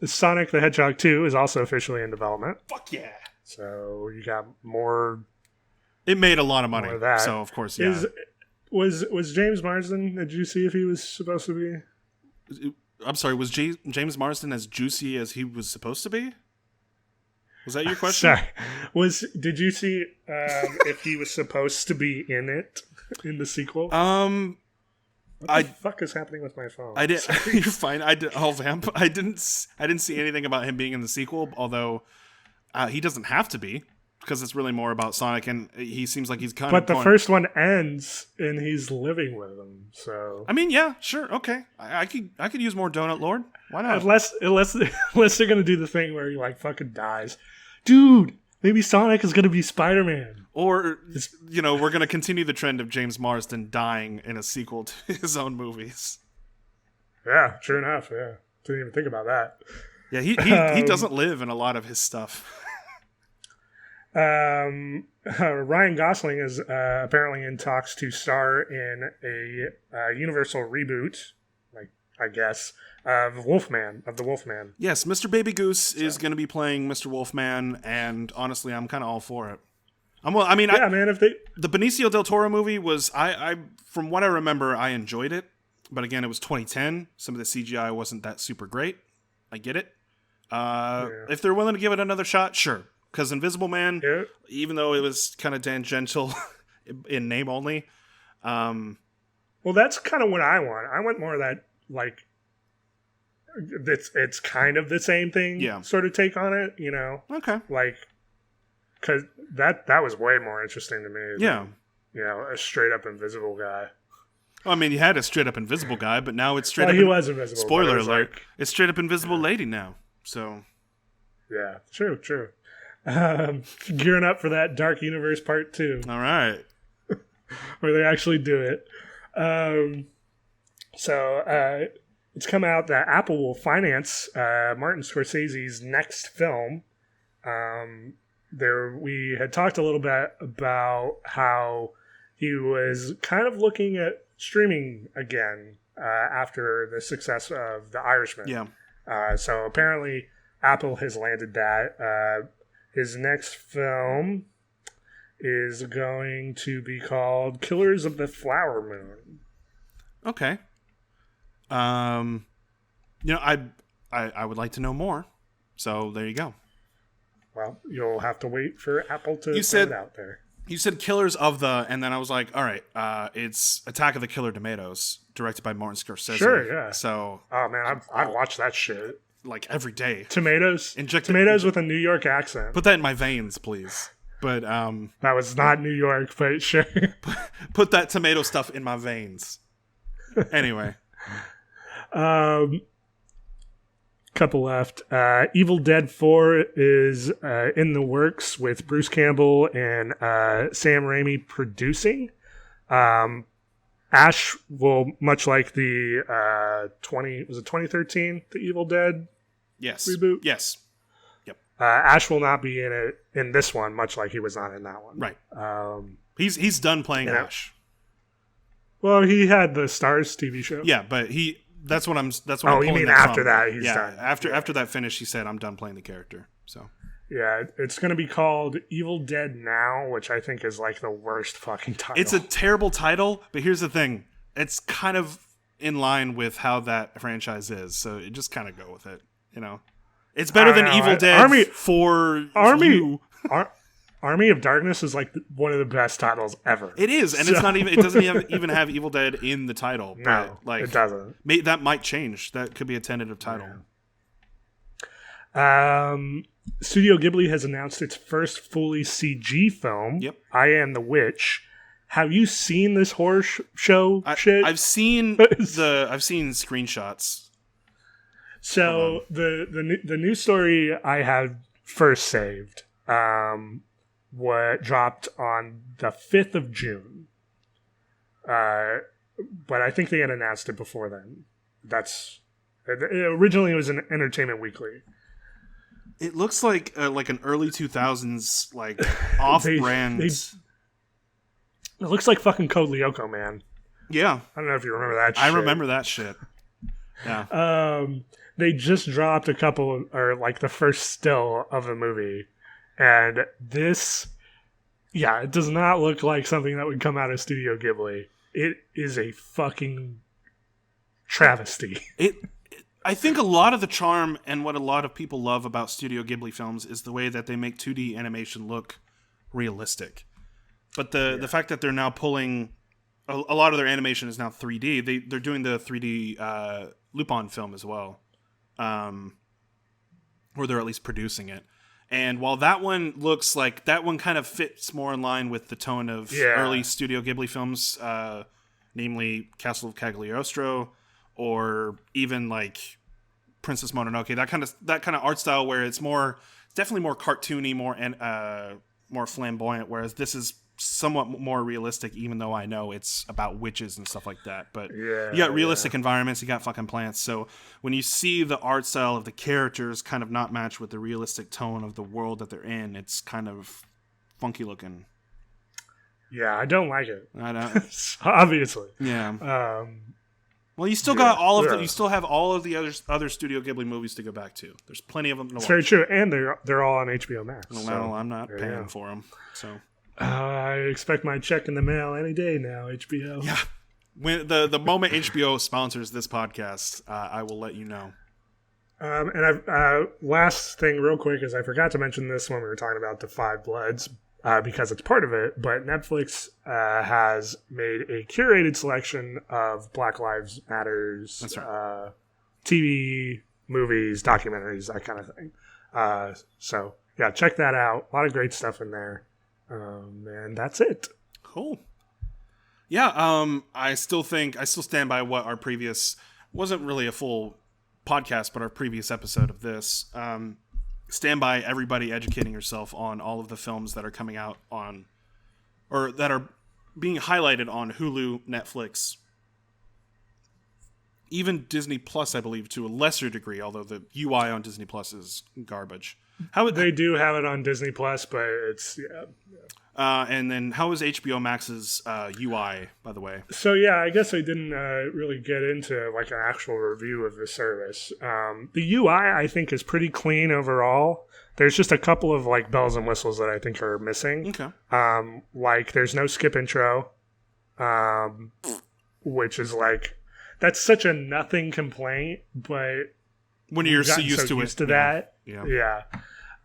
Sonic the Hedgehog 2 is also officially in development. Fuck yeah. So you got more. It made a lot of money. So, of course, yeah. Was James Marsden, did you see if he was supposed to be? I'm sorry, was James Marsden as juicy as he was supposed to be? Was that your question? Sorry. Did you see if he was supposed to be in it, in the sequel? What the fuck is happening with my phone? I did. You're fine. Vamp. I didn't see anything about him being in the sequel, although he doesn't have to be because it's really more about Sonic, and he seems like he's kind of. But the first one ends, and he's living with him. So I mean, yeah, sure, okay. I could use more Donut Lord. Why not? Unless they're gonna do the thing where he like fucking dies, dude. Maybe Sonic is gonna be Spider-Man. Or, we're going to continue the trend of James Marsden dying in a sequel to his own movies. Yeah, sure enough, yeah. Didn't even think about that. Yeah, he doesn't live in a lot of his stuff. Ryan Gosling is apparently in talks to star in a Universal reboot, I guess, of the Wolfman. Yes, Mr. Baby Goose is going to be playing Mr. Wolfman, and honestly, I'm kind of all for it. The Benicio del Toro movie was, I from what I remember, I enjoyed it. But again, it was 2010. Some of the CGI wasn't that super great. I get it. If they're willing to give it another shot, sure. Because Invisible Man, even though it was kind of tangential in name only. Well, that's kind of what I want. I want more of that, like, it's kind of the same thing sort of take on it, Okay. Like, because that was way more interesting to me than, a straight-up invisible guy. Well, I mean, you had a straight-up invisible guy, but now it's straight up... he was invisible. Spoiler alert. It's straight-up invisible lady now, so... Yeah, true. Gearing up for that Dark Universe Part 2. All right. Where they actually do it. It's come out that Apple will finance Martin Scorsese's next film. We had talked a little bit about how he was kind of looking at streaming again after the success of The Irishman. Yeah. So apparently Apple has landed that. His next film is going to be called Killers of the Flower Moon. Okay. I would like to know more. So there you go. Well, you'll have to wait for Apple to put it out there. You said Killers of the, and then I was like, all right, it's Attack of the Killer Tomatoes, directed by Martin Scorsese. Sure, yeah. So, oh man, I watch that shit like every day. Tomatoes with a New York accent. Put that in my veins, please. But that was not New York, but sure. Put that tomato stuff in my veins. Anyway. Couple left. Evil Dead 4 is in the works with Bruce Campbell and Sam Raimi producing. Ash will, much like the 2013, the Evil Dead reboot? Yes. Yep. Ash will not be in it in this one, much like he was not in that one. Right. He's done playing Ash. Well, he had the Stars TV show. Yeah, but that's what I'm Oh, you mean after that he's done? After that finish, he said, "I'm done playing the character." So yeah, it's going to be called Evil Dead Now, which I think is like the worst fucking title. It's a terrible title, but here's the thing: it's kind of in line with how that franchise is, so you just kind of go with it. It's better than Evil Dead Army of Darkness is like one of the best titles ever. It is, and it's not even. It doesn't even have Evil Dead in the title. No, it doesn't. That might change. That could be a tentative title. Yeah. Studio Ghibli has announced its first fully CG film. Yep. I Am the Witch. Have you seen this horror show shit? I've seen screenshots. So the news story I had first saved what dropped on the 5th of June. But I think they had announced it before then. Originally it was an Entertainment Weekly. It looks like an early 2000s like off-brand. It looks like fucking Code Lyoko, man. Yeah. I don't know if you remember that shit. I remember that shit. Yeah. They just dropped a couple, or like the first still of the movie. And this, it does not look like something that would come out of Studio Ghibli. It is a fucking travesty. I think a lot of the charm and what a lot of people love about Studio Ghibli films is the way that they make 2D animation look realistic. But the fact that they're now pulling a lot of their animation is now 3D. They're doing the 3D Lupin film as well, or they're at least producing it. And while that one looks like that one kind of fits more in line with the tone of early Studio Ghibli films, namely Castle of Cagliostro, or even like Princess Mononoke, that kind of art style where it's definitely more cartoony, more flamboyant. Whereas this is somewhat more realistic, even though I know it's about witches and stuff like that. But you got realistic environments, you got fucking plants. So when you see the art style of the characters kind of not match with the realistic tone of the world that they're in, it's kind of funky looking. Yeah, I don't like it. I don't. Obviously. Yeah. Well, you still got you still have all of the other Studio Ghibli movies to go back to. There's plenty of them to watch. It's very true, and they're all on HBO Max. Well, so I'm not paying for them, so. I expect my check in the mail any day now, HBO. Yeah. When the moment HBO sponsors this podcast, I will let you know. And last thing real quick is I forgot to mention this when we were talking about The Five Bloods because it's part of it, but Netflix has made a curated selection of Black Lives Matters TV, movies, documentaries, that kind of thing. So, yeah, check that out. A lot of great stuff in there. And that's it. Cool. Yeah, I still stand by what our previous, wasn't really a full podcast, but our previous episode of this. Stand by everybody educating yourself on all of the films that are coming out on, or that are being highlighted on Hulu, Netflix, even Disney Plus, I believe, to a lesser degree, although the UI on Disney Plus is garbage. They do have it on Disney Plus, but it's and then how is HBO Max's UI, by the way? So I guess I didn't really get into like an actual review of the service. The UI I think is pretty clean overall. There's just a couple of like bells and whistles that I think are missing. Okay. Like there's no skip intro, which is like that's such a nothing complaint, but when you're so used to that, yeah.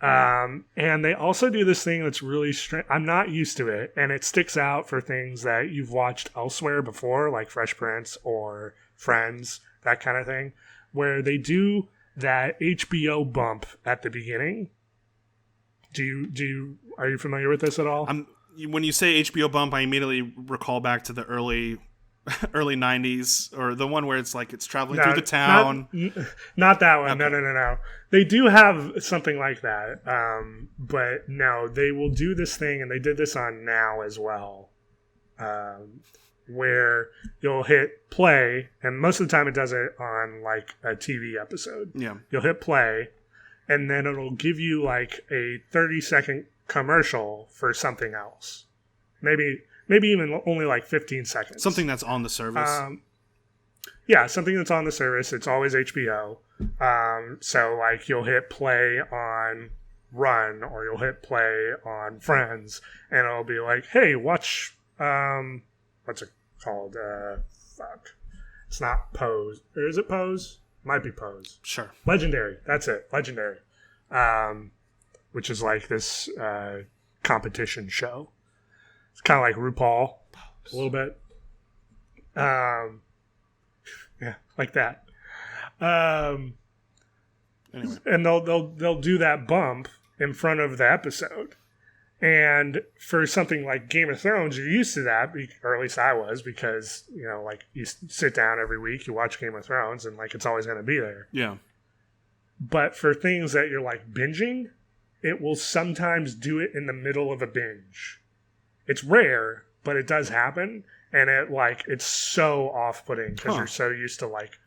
And they also do this thing that's really strange. I'm not used to it, and it sticks out for things that you've watched elsewhere before, like Fresh Prince or Friends, that kind of thing, where they do that HBO bump at the beginning. Are you familiar with this at all? When you say HBO bump, I immediately recall back to the early 90s, or the one where it's like it's traveling through the town. Not that one. Okay. No. They do have something like that. But no, they will do this thing, and they did this on Now as well, where you'll hit play, and most of the time it does it on like a TV episode. Yeah. You'll hit play, and then it'll give you like a 30-second commercial for something else. Maybe even only like 15 seconds. Something that's on the service. Something that's on the service. It's always HBO. So like you'll hit play on Run, or you'll hit play on Friends, and it'll be like, hey, watch, what's it called? It's not Pose. Or is it Pose? Might be Pose. Sure. Legendary. That's it. Legendary. Which is like this competition show. It's kind of like RuPaul, a little bit. Like that. Anyway. And they'll do that bump in front of the episode. And for something like Game of Thrones, you're used to that, or at least I was, because, like you sit down every week, you watch Game of Thrones, and like it's always going to be there. Yeah. But for things that you're like binging, it will sometimes do it in the middle of a binge. It's rare, but it does happen. And it's so off-putting because you're so used to like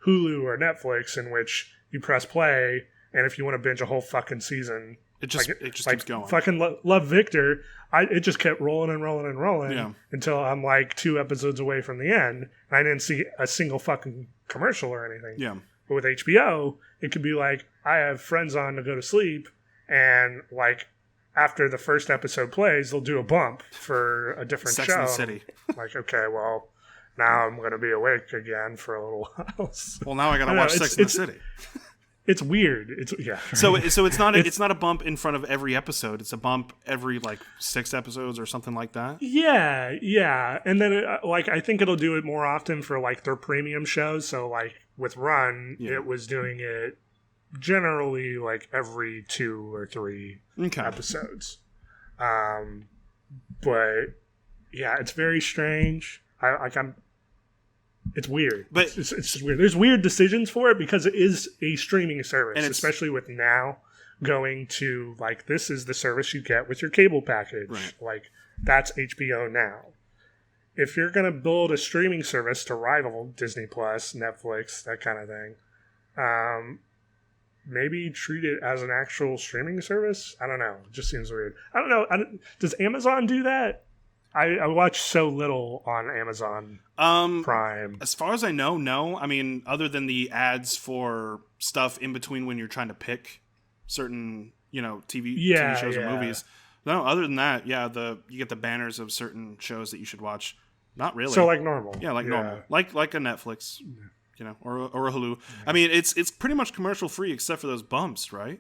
Hulu or Netflix, in which you press play, and if you want to binge a whole fucking season, it just keeps going. Fucking love Victor. It just kept rolling and rolling and rolling until I'm like 2 episodes away from the end, and I didn't see a single fucking commercial or anything. Yeah. But with HBO, it could be like I have friends on to go to sleep, and like after the first episode plays, they'll do a bump for a different Sex show. and the City. Like, okay, well, now I'm going to be awake again for a little while. Well, now I got to watch Sex and the City. It's weird. So it's not a bump in front of every episode. It's a bump every like 6 episodes or something like that. Yeah. And then I think it'll do it more often for like their premium shows. So like with Run, it was doing it generally like every 2 or 3 episodes. But yeah, it's very strange. It's weird. But it's just weird. There's weird decisions for it because it is a streaming service, and especially with now going to like this is the service you get with your cable package. Right. Like that's HBO Now. If you're going to build a streaming service to rival Disney Plus, Netflix, that kind of thing, maybe treat it as an actual streaming service. I don't know. It just seems weird. I don't know. Does Amazon do that? I watch so little on Amazon Prime. As far as I know, no. I mean, other than the ads for stuff in between when you're trying to pick certain, TV shows or movies. No, other than that, you get the banners of certain shows that you should watch. Not really. So like normal. Yeah, like normal. Like a Netflix, or a Hulu. I mean, it's pretty much commercial free except for those bumps, right?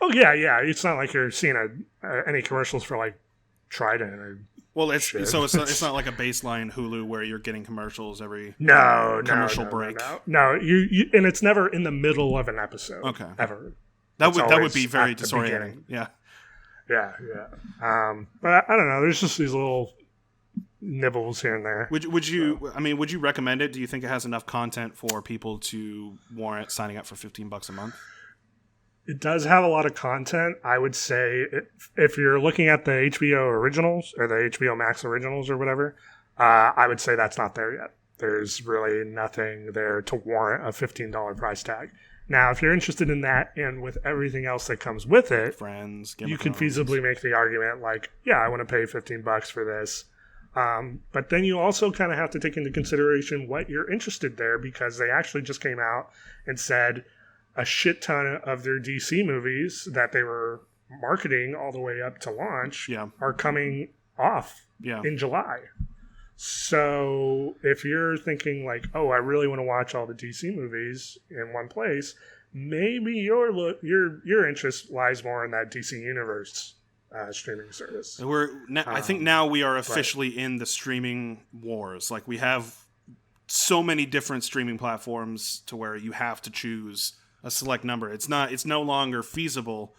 Oh yeah. It's not like you're seeing any commercials for like Trident or it's not like a baseline Hulu where you're getting commercials every commercial break. No, you and it's never in the middle of an episode. Okay, ever. That would be very disorienting. Yeah. But I don't know. There's just these little nibbles here and there. Would you recommend it? Do you think it has enough content for people to warrant signing up for $15 a month? It does have a lot of content. I would say if you're looking at the HBO originals or the HBO Max originals or whatever, I would say that's not there yet. There's really nothing there to warrant a $15 price tag. Now, if you're interested in that and with everything else that comes with it, Friends, you could feasibly make the argument like, yeah, I want to pay $15 for this. But then you also kind of have to take into consideration what you're interested there, because they actually just came out and said a shit ton of their DC movies that they were marketing all the way up to launch are coming off in July. So if you're thinking like, oh, I really want to watch all the DC movies in one place, maybe your interest lies more in that DC Universe streaming service. I think now we are officially in the streaming wars. Like we have so many different streaming platforms to where you have to choose a select number. It's no longer feasible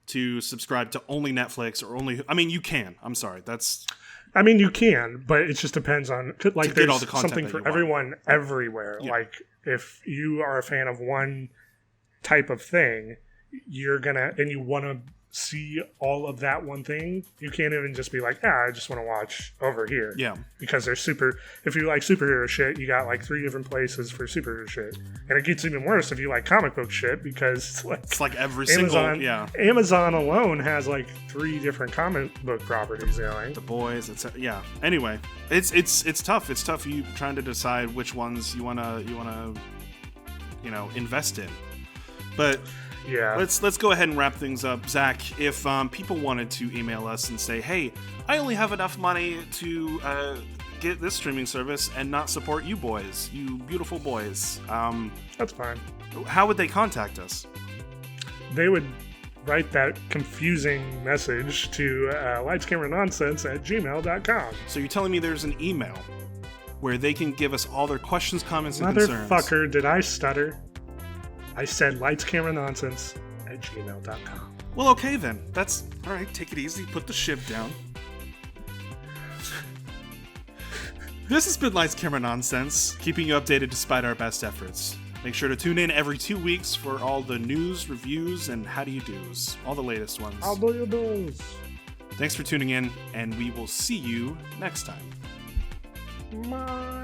to subscribe to only Netflix or only. I mean, you can. I'm sorry. You can, but it just depends on like there's something for everyone everywhere. Yeah. Like if you are a fan of one type of thing, you want to see all of that one thing. You can't even just be like, I just want to watch over here. Yeah. Because if you like superhero shit, you got like 3 different places for superhero shit. And it gets even worse if you like comic book shit, because it's like every Amazon, single, Amazon alone has like 3 different comic book properties going. The Boys, Anyway, it's tough. It's tough you trying to decide which ones you wanna invest in. But yeah, let's go ahead and wrap things up. Zach, if people wanted to email us and say, hey, I only have enough money to get this streaming service and not support you boys, you beautiful boys, that's fine. How would they contact us? They would write that confusing message to lightscameranonsense@gmail.com. So you're telling me there's an email where they can give us all their questions, comments, and concerns? Motherfucker, did I stutter? I said lightscameranonsense@gmail.com. Well, okay then. That's all right. Take it easy. Put the ship down. This has been Lights, Camera, Nonsense, keeping you updated despite our best efforts. Make sure to tune in every 2 weeks for all the news, reviews, and how do you do's. All the latest ones. How do you do's? Thanks for tuning in, and we will see you next time. Bye.